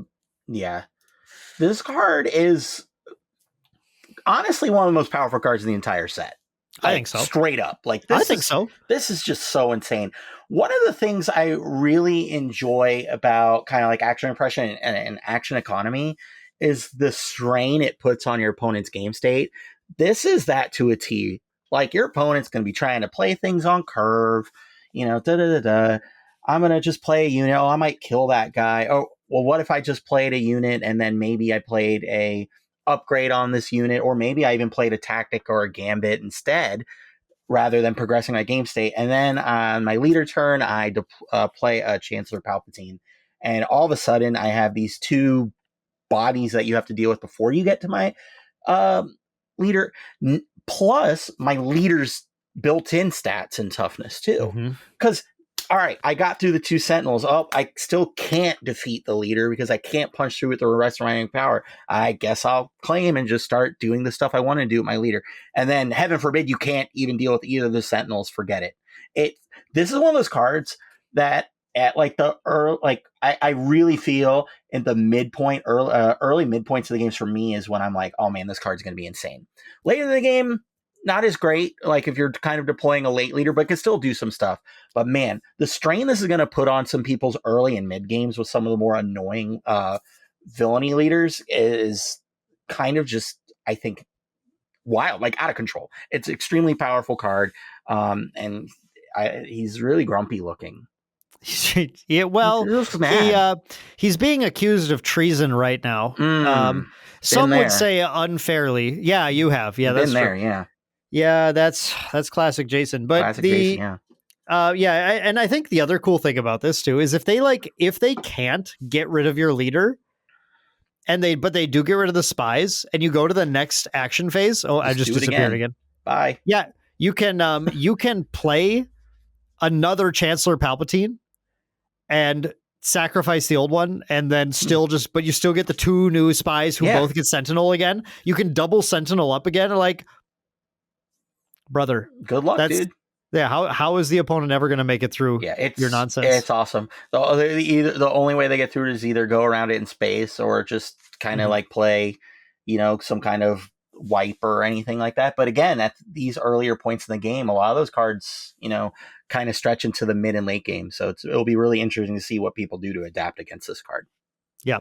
this card is honestly one of the most powerful cards in the entire set. I think so. Straight up. Like, this This is just so insane. One of the things I really enjoy about kind of like action impression and action economy is the strain it puts on your opponent's game state. This is that to a T. Like, your opponent's going to be trying to play things on curve, I'm going to just play a unit. Oh, I might kill that guy. Oh, well, what if I just played a unit and then maybe I played a upgrade on this unit, or maybe I even played a tactic or a gambit instead, rather than progressing my game state. And then on my leader turn, I play a Chancellor Palpatine. And all of a sudden, I have these 2 bodies that you have to deal with before you get to my leader. Plus my leader's built-in stats and toughness too. Because all right, I got through the 2 sentinels. Oh, I still can't defeat the leader because I can't punch through with the rest of my power. I guess I'll claim and just start doing the stuff I want to do with my leader. And then, heaven forbid, you can't even deal with either of the sentinels. Forget it. This is one of those cards that at like the early, like I really feel in the midpoint, early midpoints of the games for me is when I'm like, oh man, this card's going to be insane. Later in the game, not as great, like if you're kind of deploying a late leader, but can still do some stuff. But man, the strain this is going to put on some people's early and mid games with some of the more annoying villainy leaders is kind of just, I think, wild, like out of control. It's an extremely powerful card, and he's really grumpy looking. Yeah, well, he's being accused of treason right now. Some would say unfairly. Yeah, you have. Yeah, that's been there. true. Yeah. Yeah, that's classic Jason. But classic Jason, yeah. And I think the other cool thing about this too is if they can't get rid of your leader, but they do get rid of the spies, and you go to the next action phase. Oh, I just disappeared again. Bye. Yeah, you can play another Chancellor Palpatine and sacrifice the old one, and then but you still get the 2 new spies who both get Sentinel again. You can double Sentinel up again, like. Brother, good luck, dude. Yeah, how is the opponent ever going to make it through your nonsense? It's awesome. The only way they get through it is either go around it in space or just kind of like play, some kind of wipe or anything like that. But again, at these earlier points in the game, a lot of those cards, kind of stretch into the mid and late game. So it'll be really interesting to see what people do to adapt against this card. Yeah.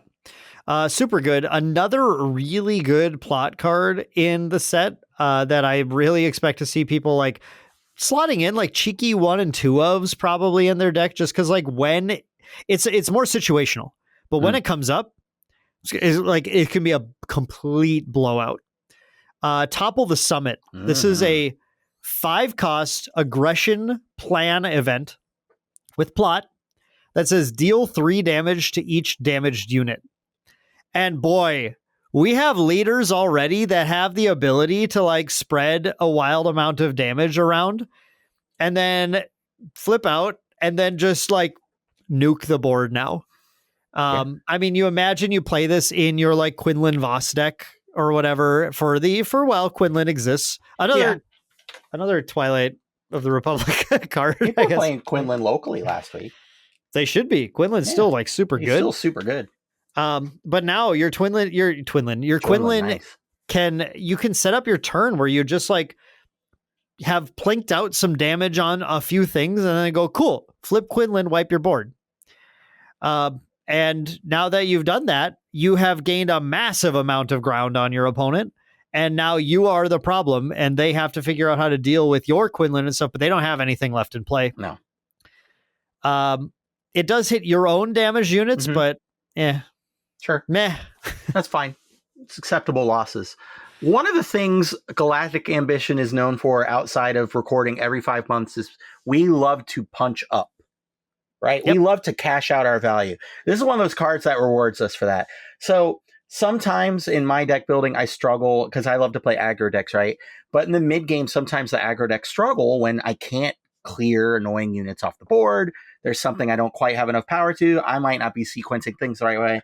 Super good. Another really good plot card in the set that I really expect to see people like slotting in like cheeky 1 and 2 ofs probably in their deck, just because like when it's more situational, but when it comes up, it's like it can be a complete blowout. Topple the Summit. This is a 5-cost aggression plan event with plot that says deal 3 damage to each damaged unit. And boy, we have leaders already that have the ability to like spread a wild amount of damage around and then flip out and then just like nuke the board now. I mean, you imagine you play this in your like Quinlan Voss deck or whatever for while Quinlan exists. Another Twilight of the Republic card. People were playing Quinlan locally last week. They should be. Quinlan's still like super good. Still super good. But now your Quinlan nice. You can set up your turn where you just like have plinked out some damage on a few things and then go, cool, flip Quinlan, wipe your board. And now that you've done that, you have gained a massive amount of ground on your opponent. And now you are the problem, and they have to figure out how to deal with your Quinlan and stuff, but they don't have anything left in play. No. It does hit your own damage units, but sure. Meh. That's fine. It's acceptable losses. One of the things Galactic Ambition is known for outside of recording every 5 months is we love to punch up, right? Yep. We love to cash out our value. This is one of those cards that rewards us for that. So sometimes in my deck building, I struggle because I love to play aggro decks, right? But in the mid game, sometimes the aggro decks struggle when I can't clear annoying units off the board. There's something I don't quite have enough power to. I might not be sequencing things the right way.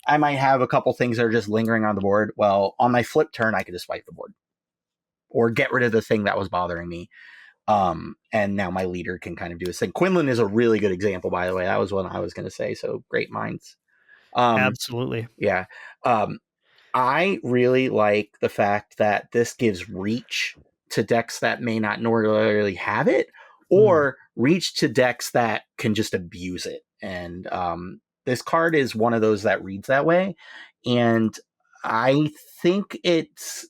I might have a couple things that are just lingering on the board. Well, on my flip turn, I could just wipe the board or get rid of the thing that was bothering me. And now my leader can kind of do his thing. Quinlan is a really good example, by the way. That was what I was going to say. So great minds. Absolutely. Yeah. I really like the fact that this gives reach to decks that may not normally have it, or reach to decks that can just abuse it. And this card is one of those that reads that way. And I think it's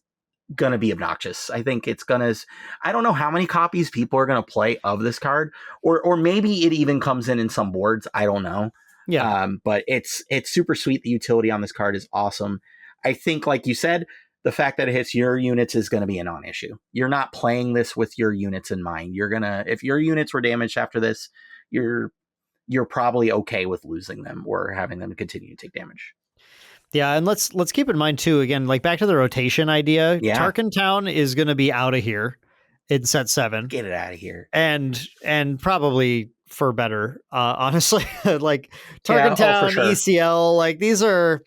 going to be obnoxious. I think it's going to, I don't know how many copies people are going to play of this card, or maybe it even comes in some boards. I don't know. Yeah. But it's super sweet. The utility on this card is awesome. I think, like you said, the fact that it hits your units is going to be a non-issue. You're not playing this with your units in mind. You're going to, if your units were damaged after this, you're probably okay with losing them or having them continue to take damage. Yeah, and let's keep in mind too, again, like back to the rotation idea, Yeah. Tarkin Town is going to be out of here in set 7. Get it out of here. And probably for better, honestly. Like Yeah, Tarkin Town, for sure. ECL, like these were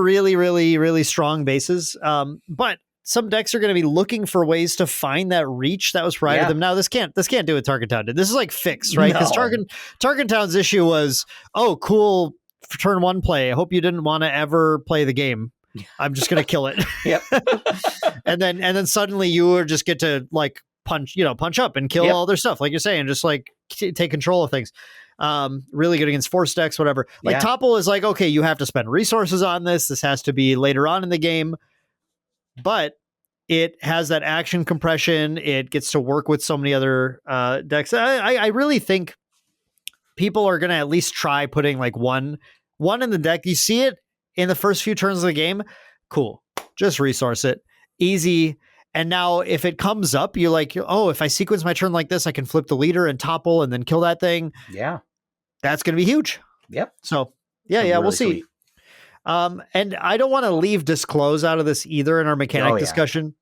really, really, really strong bases. But some decks are going to be looking for ways to find that reach that was provided them. Now this can't do what Tarkin Town did. This is like fixed, right? Because Tarkin Town's issue was, oh, cool, turn 1 play. I hope you didn't want to ever play the game. I'm just going to kill it. Yep. and then suddenly you just get to like punch up and kill all their stuff, like you're saying, just like take control of things. Really good against force decks, whatever. Like Topple is like, okay, you have to spend resources on this. This has to be later on in the game, but it has that action compression. It gets to work with so many other decks. I really think people are going to at least try putting like one in the deck. You see it in the first few turns of the game. Cool. Just resource it. Easy. And now if it comes up, you're like, oh, if I sequence my turn like this, I can flip the leader and topple and then kill that thing. Yeah. That's going to be huge. Yep. So really we'll see. Sweet. And I don't want to leave Disclose out of this either in our mechanic discussion,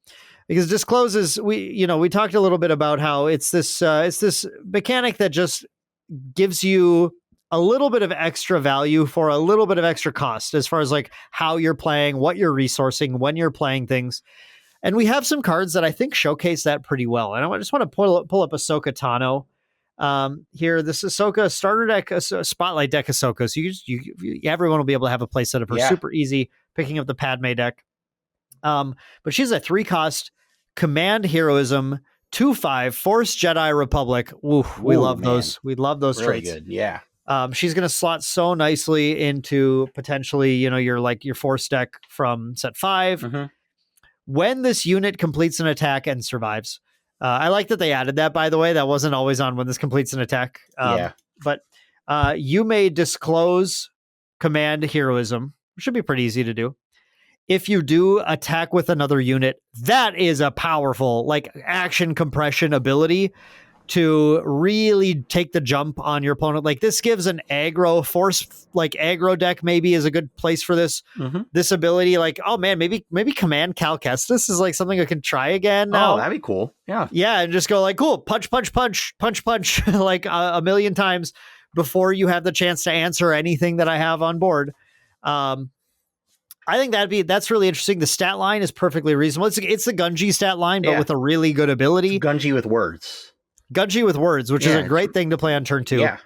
because Disclose is, we talked a little bit about how it's this mechanic that just gives you a little bit of extra value for a little bit of extra cost as far as like how you're playing, what you're resourcing, when you're playing things. And we have some cards that I think showcase that pretty well. And I just want to pull up Ahsoka Tano here. This Ahsoka starter deck, a spotlight deck Ahsoka. So everyone will be able to have a play set of her. Super easy picking up the Padme deck. But she's a 3-cost command heroism, 2/5 Force Jedi Republic. We love those. We love those really traits. Good. Yeah. She's going to slot so nicely into potentially, your Force deck from set 5. Mm-hmm. When this unit completes an attack and survives. I like that they added that, by the way. That wasn't always on when this completes an attack. But you may disclose command heroism. Should be pretty easy to do. If you do attack with another unit, that is a powerful like action compression ability to really take the jump on your opponent. Like this gives an aggro force, like aggro deck maybe is a good place for this. Mm-hmm. This ability, like, oh man, maybe command Cal Kestis is like something I can try again now. Oh, that'd be cool. Yeah. Yeah. And just go like, cool, punch, like a million times before you have the chance to answer anything that I have on board. I think that's really interesting. The stat line is perfectly reasonable. It's the Gunji stat line, but with a really good ability. Gunji with words. Which is a great thing to play on turn 2. Yeah.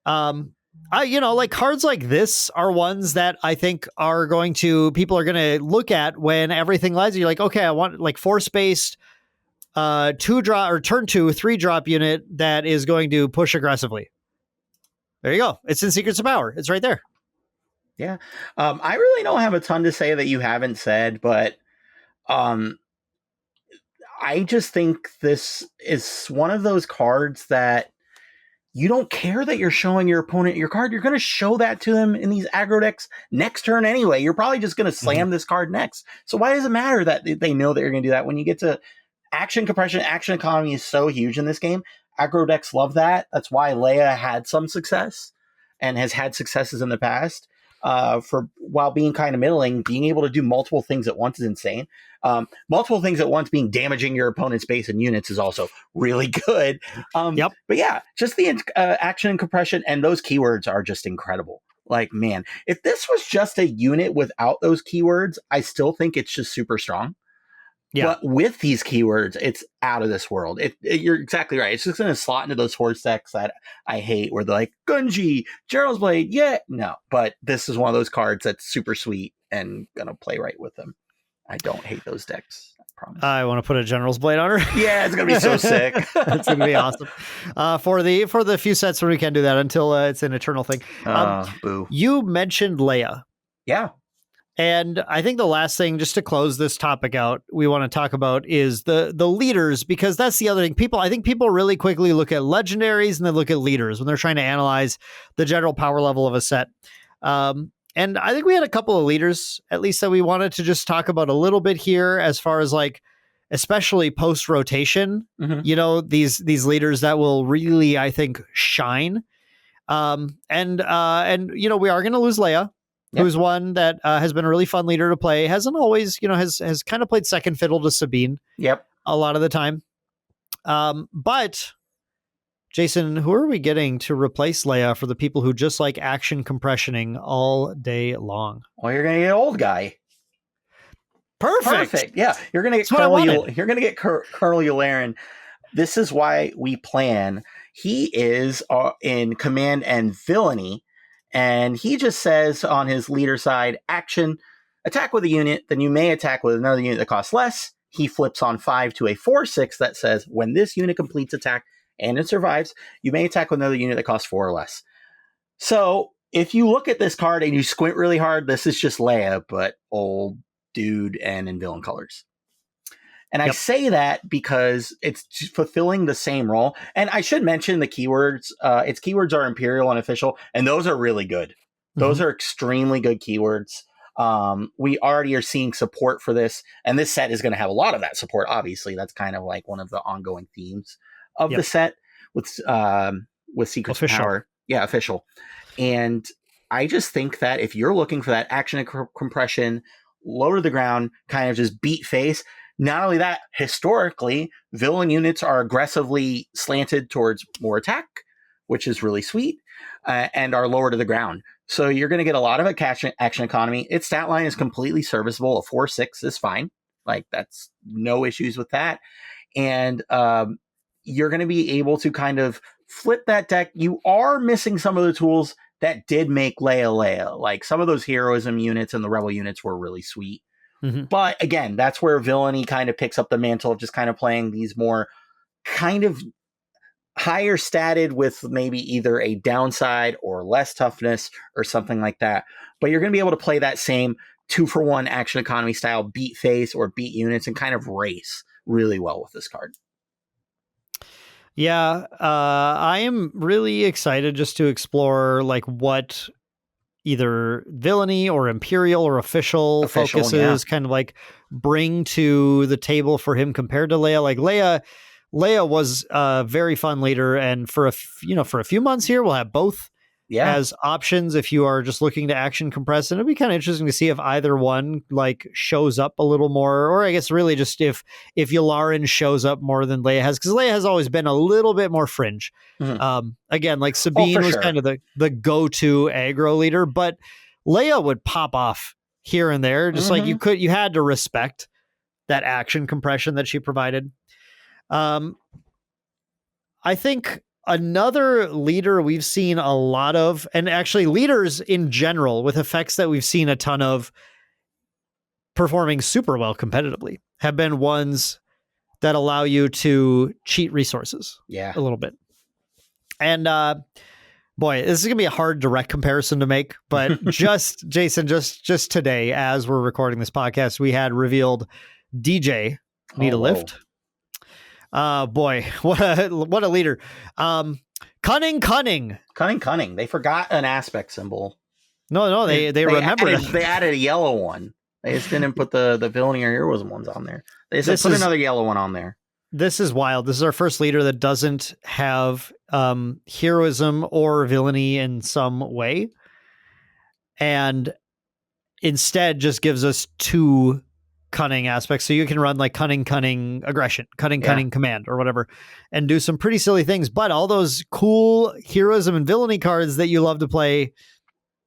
Like cards like this are ones that I think people are going to look at when everything lies. You're like, okay, I want like force-based 2-drop or turn 2, 3-drop unit that is going to push aggressively. There you go. It's in Secrets of Power. It's right there. Yeah. I really don't have a ton to say that you haven't said, but I just think this is one of those cards that you don't care that you're showing your opponent your card. You're going to show that to them in these aggro decks next turn anyway. You're probably just going to slam this card next. So why does it matter that they know that you're going to do that? When you get to action compression, action economy is so huge in this game. Aggro decks love that. That's why Leia had some success and has had successes in the past. While being kind of middling, being able to do multiple things at once is insane. Multiple things at once being damaging your opponent's base and units is also really good. But yeah, just the action and compression and those keywords are just incredible. Like, man, if this was just a unit without those keywords, I still think it's just super strong. Yeah. But with these keywords, it's out of this world. You're exactly right. It's just going to slot into those force decks that I hate where they're like, Gunji, Gerald's Blade, no. But this is one of those cards that's super sweet and going to play right with them. I don't hate those decks. I promise. I want to put a General's Blade on her. Yeah, it's going to be so sick. It's going to be awesome. For the few sets when we can do that until it's an eternal thing. Boo. You mentioned Leia. Yeah. And I think the last thing, just to close this topic out, we want to talk about is the leaders, because that's the other thing. I think people really quickly look at legendaries and they look at leaders when they're trying to analyze the general power level of a set. And I think we had a couple of leaders, at least, that we wanted to just talk about a little bit here, as far as like, especially post rotation, these leaders that will really, I think, shine. And we are going to lose Leia. who's one that has been a really fun leader to play. Hasn't always, has kind of played second fiddle to Sabine. Yep. A lot of the time. But Jason, who are we getting to replace Leia for the people who just like action compressioning all day long? Well, you're going to get an old guy. Perfect. Yeah, you're going to get Colonel Yularen. This is why we plan. He is in command and villainy, and he just says on his leader side, action, attack with a unit, then you may attack with another unit that costs less. He flips on 5 to a 4/6 that says, when this unit completes attack and it survives, you may attack with another unit that costs 4 or less. So if you look at this card and you squint really hard, this is just Leia, but old dude and in villain colors. And I say that because it's fulfilling the same role. And I should mention the keywords. Its keywords are Imperial and Official, and those are really good. Those are extremely good keywords. We already are seeing support for this, and this set is going to have a lot of that support. Obviously, that's kind of like one of the ongoing themes of the set with Secrets of Power. Yeah, Official. And I just think that if you're looking for that action and compression, low to the ground, kind of just beat face. Not only that, historically, villain units are aggressively slanted towards more attack, which is really sweet, and are lower to the ground. So you're going to get a lot of action economy. Its stat line is completely serviceable. A 4/6 is fine. Like, that's no issues with that. And you're going to be able to kind of flip that deck. You are missing some of the tools that did make Leia. Like, some of those heroism units and the rebel units were really sweet. But again, that's where villainy kind of picks up the mantle of just kind of playing these more kind of higher statted with maybe either a downside or less toughness or something like that. But you're going to be able to play that same 2-for-1 action economy style beat face or beat units and kind of race really well with this card. Yeah, I am really excited just to explore like what either villainy or Imperial or official focuses kind of like bring to the table for him compared to Leia. Like Leia was a very fun leader, and for a few months here we'll have both as options if you are just looking to action compress. And it'd be kind of interesting to see if either one like shows up a little more, or I guess really just if Yularen shows up more than Leia has, because Leia has always been a little bit more fringe. Again, like Sabine was kind of the go-to aggro leader, but Leia would pop off here and there, just like you had to respect that action compression that she provided. I think another leader we've seen a lot of, and actually leaders in general with effects that we've seen a ton of performing super well competitively, have been ones that allow you to cheat resources a little bit. And boy, this is gonna be a hard direct comparison to make, but Jason, just today as we're recording this podcast, we had revealed DJ Need a Lift. Boy, what a leader. Cunning. They forgot an aspect symbol. No, they remembered. They added a yellow one. They just didn't put the villainy or heroism ones on there. They just put another yellow one on there. This is wild. This is our first leader that doesn't have heroism or villainy in some way, and instead just gives us 2 cunning aspects. So you can run like cunning aggression, cunning command or whatever, and do some pretty silly things. But all those cool heroism and villainy cards that you love to play,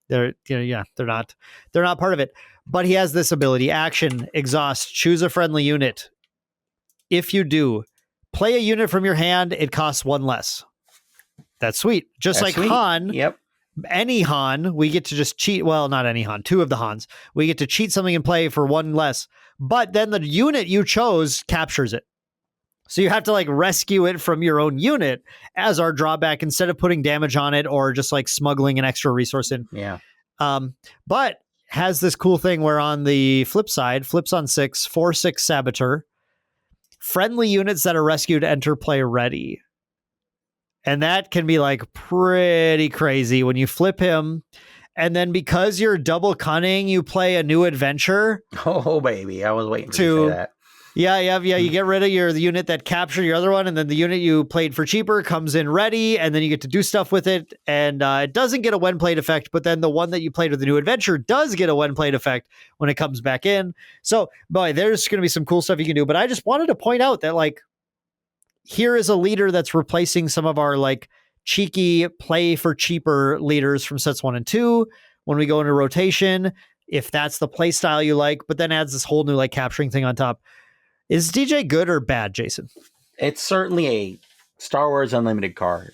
they're not part of it. But he has this ability: action, exhaust, choose a friendly unit. If you do, play a unit from your hand, it costs 1 less. That's sweet. That's like sweet. Han. Yep. Any Han, we get to just cheat. Well, not any Han, 2 of the Hans. We get to cheat something and play for 1 less. But then the unit you chose captures it. So you have to like rescue it from your own unit as our drawback instead of putting damage on it or just like smuggling an extra resource in. Yeah. But has this cool thing where on the flip side, flips on 6, 4/6 Saboteur. Friendly units that are rescued enter play ready. And that can be like pretty crazy when you flip him. And then because you're double cunning, you play a new adventure. Oh, baby. I was waiting to say that. Yeah. You get rid of the unit that captured your other one, and then the unit you played for cheaper comes in ready, and then you get to do stuff with it. And it doesn't get a when played effect, but then the one that you played with the new adventure does get a when played effect when it comes back in. So, boy, there's going to be some cool stuff you can do. But I just wanted to point out that, like, here is a leader that's replacing some of our like cheeky play for cheaper leaders from sets 1 and 2 when we go into rotation, if that's the play style you like, but then adds this whole new like capturing thing on top. Is DJ good or bad, Jason? It's certainly a Star Wars Unlimited card.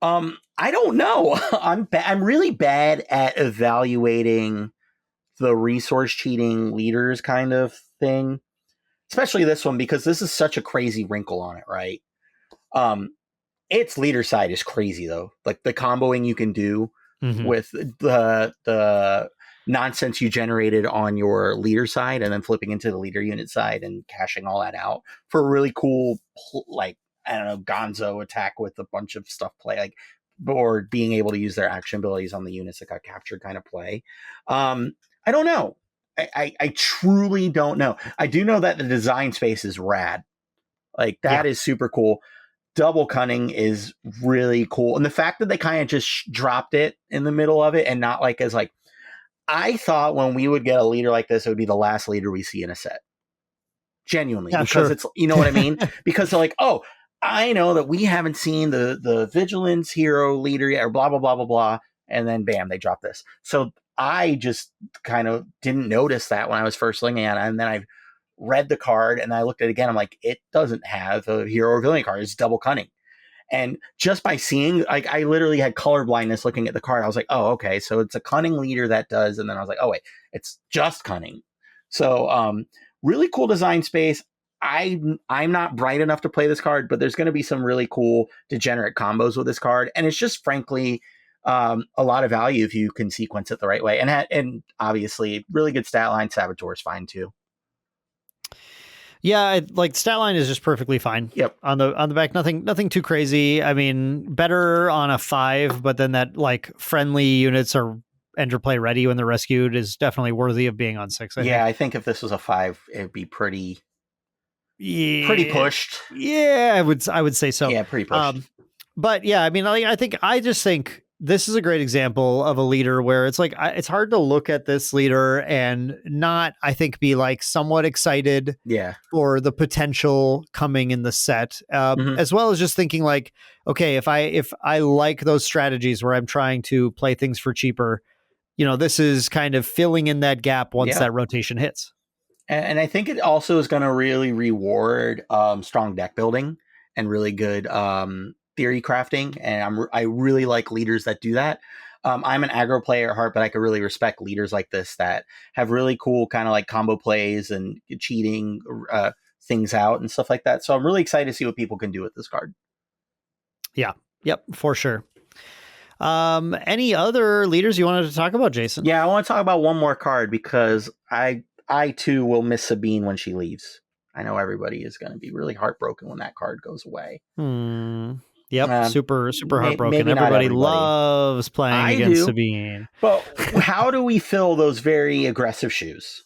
I don't know. I'm really bad at evaluating the resource cheating leaders kind of thing, especially this one, because this is such a crazy wrinkle on it, right? Its leader side is crazy though. Like the comboing you can do with the nonsense you generated on your leader side and then flipping into the leader unit side and cashing all that out for a really cool, like, I don't know, gonzo attack with a bunch of stuff play, like, or being able to use their action abilities on the units that got captured kind of play. I don't know. I truly don't know. I do know that the design space is rad. Like, that is super cool. Double cunning is really cool. And the fact that they kind of just dropped it in the middle of it and not like as like, I thought when we would get a leader like this, it would be the last leader we see in a set. Genuinely. Because it's, you know what I mean? Because they're like, oh, I know that we haven't seen the Vigilance hero leader yet, or blah, blah, blah, blah, blah. And then bam, they drop this. So I just kind of didn't notice that when I was first looking at it. And then I read the card and I looked at it again. I'm like, it doesn't have a hero or villain card. It's double cunning. And just by seeing, like, I literally had color blindness looking at the card. I was like, oh, okay. So it's a cunning leader that does. And then I was like, oh, wait, it's just cunning. So really cool design space. I'm not bright enough to play this card, but there's going to be some really cool degenerate combos with this card. And it's just, frankly, a lot of value if you can sequence it the right way. And obviously, really good stat line. Saboteur is fine, too. Yeah, like stat line is just perfectly fine. Yep. On the back, nothing too crazy. I mean, better on a 5, but then that like friendly units are interplay ready when they're rescued is definitely worthy of being on 6. I think if this was a 5, it'd be pretty pushed. Yeah, I would say so. Yeah, pretty pushed. But yeah, I mean, I just think this is a great example of a leader where it's like, it's hard to look at this leader and not, I think, be like somewhat excited for the potential coming in the set, as well as just thinking like, okay, if I like those strategies where I'm trying to play things for cheaper, you know, this is kind of filling in that gap once that rotation hits. And I think it also is going to really reward strong deck building and really good theory crafting, and I really like leaders that do that. I'm an aggro player at heart, but I could really respect leaders like this that have really cool kind of like combo plays and cheating things out and stuff like that. So I'm really excited to see what people can do with this card. Yeah. Yep. For sure. Any other leaders you wanted to talk about, Jason? Yeah, I want to talk about one more card because I too will miss Sabine when she leaves. I know everybody is going to be really heartbroken when that card goes away. Yep, super heartbroken. Everybody loves playing against Sabine. But how do we fill those very aggressive shoes?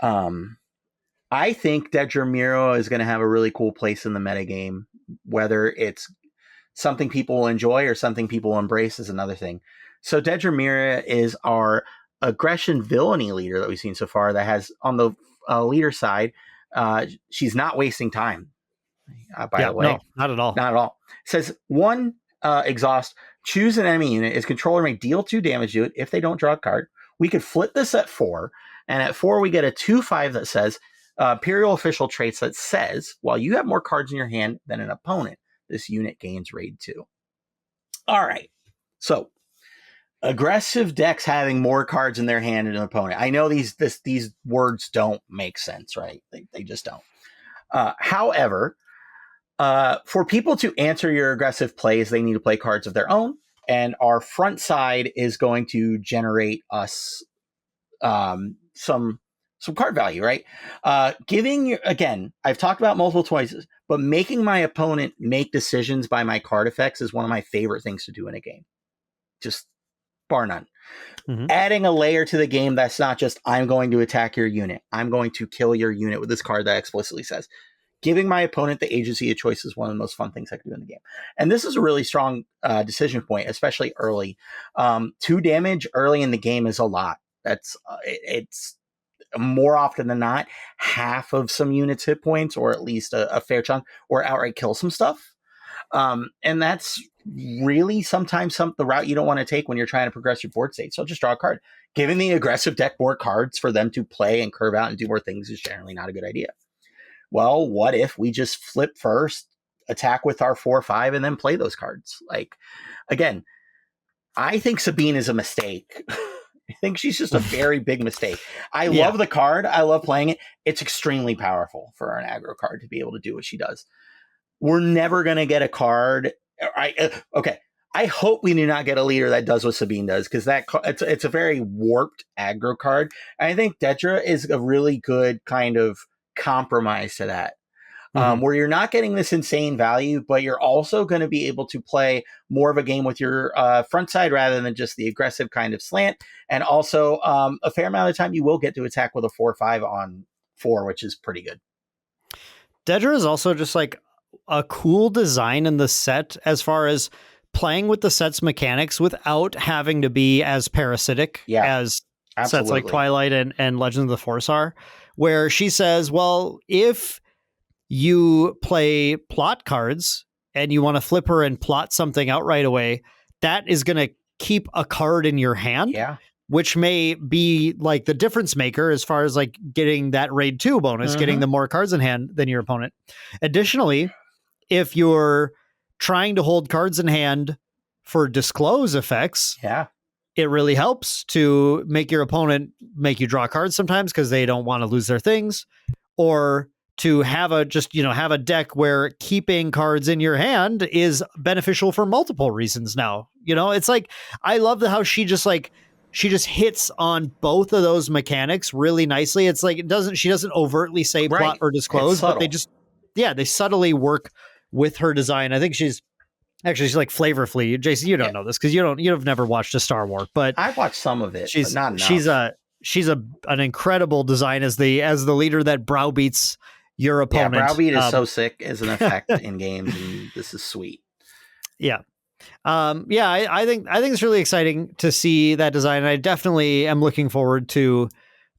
I think Dedra Miro is going to have a really cool place in the metagame. Whether it's something people will enjoy or something people will embrace is another thing. So Dedra Miro is our aggression villainy leader that we've seen so far that has on the leader side, she's not wasting time. By the way, no, not at all. Not at all. It says 1 exhaust, choose an enemy unit. Its controller may deal 2 damage to it if they don't draw a card. We could flip this at 4, and at 4 we get a 2/5 that says Imperial official traits that says while you have more cards in your hand than an opponent, this unit gains raid 2. All right, so aggressive decks having more cards in their hand than an opponent. I know these words don't make sense, right? They just don't. However, for people to answer your aggressive plays, they need to play cards of their own. And our front side is going to generate us some card value, right? Again, I've talked about multiple choices, but making my opponent make decisions by my card effects is one of my favorite things to do in a game. Just bar none. Mhm. Adding a layer to the game that's not just, I'm going to attack your unit, I'm going to kill your unit with this card that explicitly says, giving my opponent the agency of choice is one of the most fun things I can do in the game. And this is a really strong decision point, especially early. 2 damage early in the game is a lot. That's it's more often than not half of some units' hit points, or at least a fair chunk, or outright kill some stuff. And that's really sometimes the route you don't want to take when you're trying to progress your board state. So just draw a card. Giving the aggressive deck more cards for them to play and curve out and do more things is generally not a good idea. Well, what if we just flip first, attack with our 4/5, and then play those cards? Like, again, I think Sabine is a mistake. I think she's just a very big mistake. I love the card. I love playing it. It's extremely powerful for an aggro card to be able to do what she does. We're never going to get a card. Okay. I hope we do not get a leader that does what Sabine does, because it's a very warped aggro card. And I think Dedra is a really good kind of compromise to that. Where you're not getting this insane value, but you're also going to be able to play more of a game with your front side rather than just the aggressive kind of slant. And also a fair amount of time you will get to attack with a 4/5 on 4, which is pretty good. Dedra is also just like a cool design in the set as far as playing with the set's mechanics without having to be as parasitic as sets like Twilight and Legends of the Force are, where she says, well, if you play plot cards and you want to flip her and plot something out right away, that is going to keep a card in your hand, which may be like the difference maker as far as like getting that raid 2 bonus, getting the more cards in hand than your opponent. Additionally, if you're trying to hold cards in hand for disclose effects, it really helps to make your opponent make you draw cards sometimes because they don't want to lose their things, or to have a deck where keeping cards in your hand is beneficial for multiple reasons now. It's like, I love how she just hits on both of those mechanics really nicely. It's like, she doesn't overtly say plot or disclose, but they subtly work with her design. I think she's like flavorfully. Jason, you don't know this because you've never watched a Star Wars, but I've watched some of it, but not enough. She's an incredible design as the leader that browbeats your opponent. Yeah, browbeat is so sick as an effect in games, and this is sweet. I think it's really exciting to see that design. I definitely am looking forward to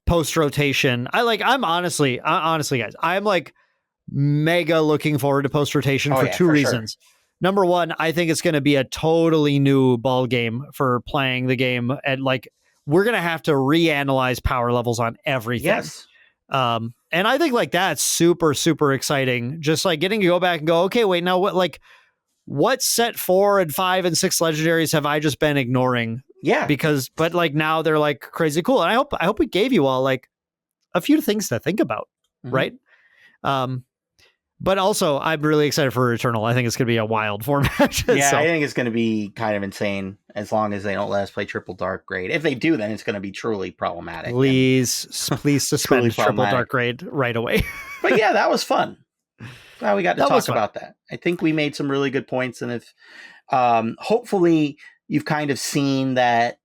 post rotation. I'm honestly, guys, I'm like mega looking forward to post rotation for two reasons. Sure. Number one, I think it's going to be a totally new ball game for playing the game, and like we're going to have to reanalyze power levels on everything. Yes. And I think like that's super, super exciting. Just like getting to go back and go, okay, wait, now what set 4 and 5 and 6 legendaries have I just been ignoring? Yeah. But like now they're like crazy cool. And I hope we gave you all like a few things to think about. Right. But also I'm really excited for Eternal. I think it's going to be a wild format. Yeah. So. I think it's going to be kind of insane as long as they don't let us play triple dark grade. If they do, then it's going to be truly problematic. Please suspend triple dark grade right away. But yeah, that was fun. Glad we got to talk about that. I think we made some really good points. And if hopefully you've kind of seen that,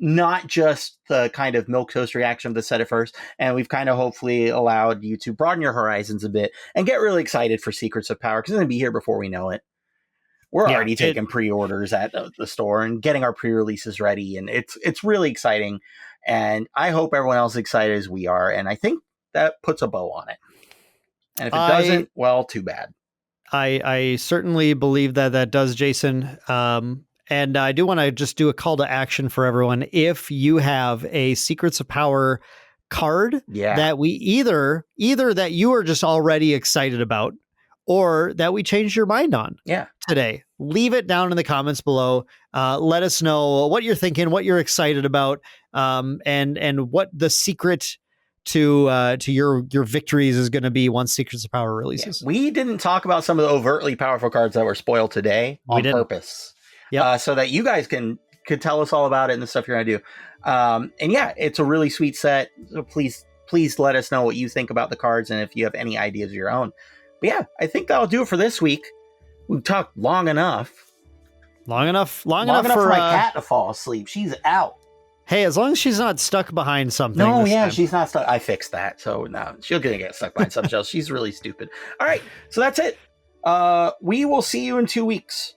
not just the kind of milquetoast reaction of the set at first, and we've kind of hopefully allowed you to broaden your horizons a bit and get really excited for Secrets of Power, because it's going to be here before we know it. We're already taking pre-orders at the store and getting our pre-releases ready, and it's really exciting. And I hope everyone else is excited as we are, and I think that puts a bow on it. And if it doesn't, well, too bad. I certainly believe that does, Jason. And I do want to just do a call to action for everyone. If you have a Secrets of Power card that we either that you are just already excited about, or that we changed your mind on today, leave it down in the comments below. Let us know what you're thinking, what you're excited about, and what the secret to your victories is going to be once Secrets of Power releases. Yeah. We didn't talk about some of the overtly powerful cards that were spoiled today on purpose. So that you guys can tell us all about it and the stuff you're going to do. And yeah, it's a really sweet set. So please let us know what you think about the cards and if you have any ideas of your own. But yeah, I think that'll do it for this week. We've talked long enough. Long enough for for my cat to fall asleep. She's out. Hey, as long as she's not stuck behind something. No, yeah, she's not stuck. I fixed that. So no, she'll get stuck behind something else. She's really stupid. All right. So that's it. We will see you in 2 weeks.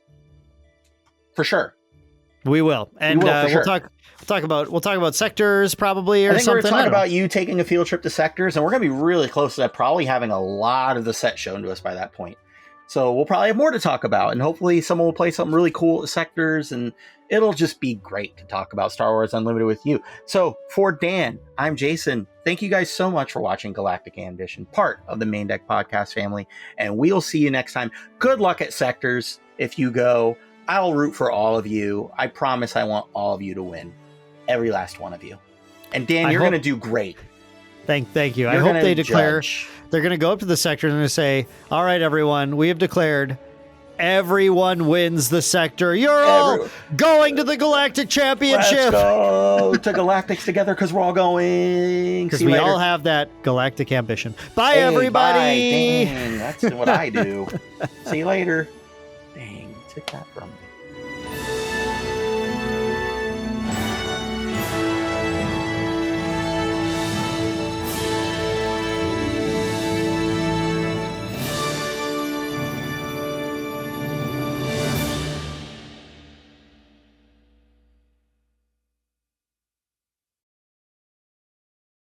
For sure. We will. And we'll talk about sectors probably, or I think something. We're going to talk about you taking a field trip to sectors, and we're going to be really close to that, probably having a lot of the set shown to us by that point. So we'll probably have more to talk about, and hopefully someone will play something really cool at sectors, and it'll just be great to talk about Star Wars Unlimited with you. So for Dan, I'm Jason. Thank you guys so much for watching Galactic Ambition, part of the Main Deck Podcast family, and we'll see you next time. Good luck at sectors if you go. I'll root for all of you. I promise I want all of you to win. Every last one of you. And Dan, you're going to do great. Thank you. I hope they declare... They're going to go up to the sector and they're going to say, all right, everyone, we have declared everyone wins the sector. You're all going to the Galactic Championship. Let's go to Galactics together because we're all going. Because we all have that Galactic Ambition. Bye, everybody. Bye. Dang, that's what I do. See you later. Dang, took that from me.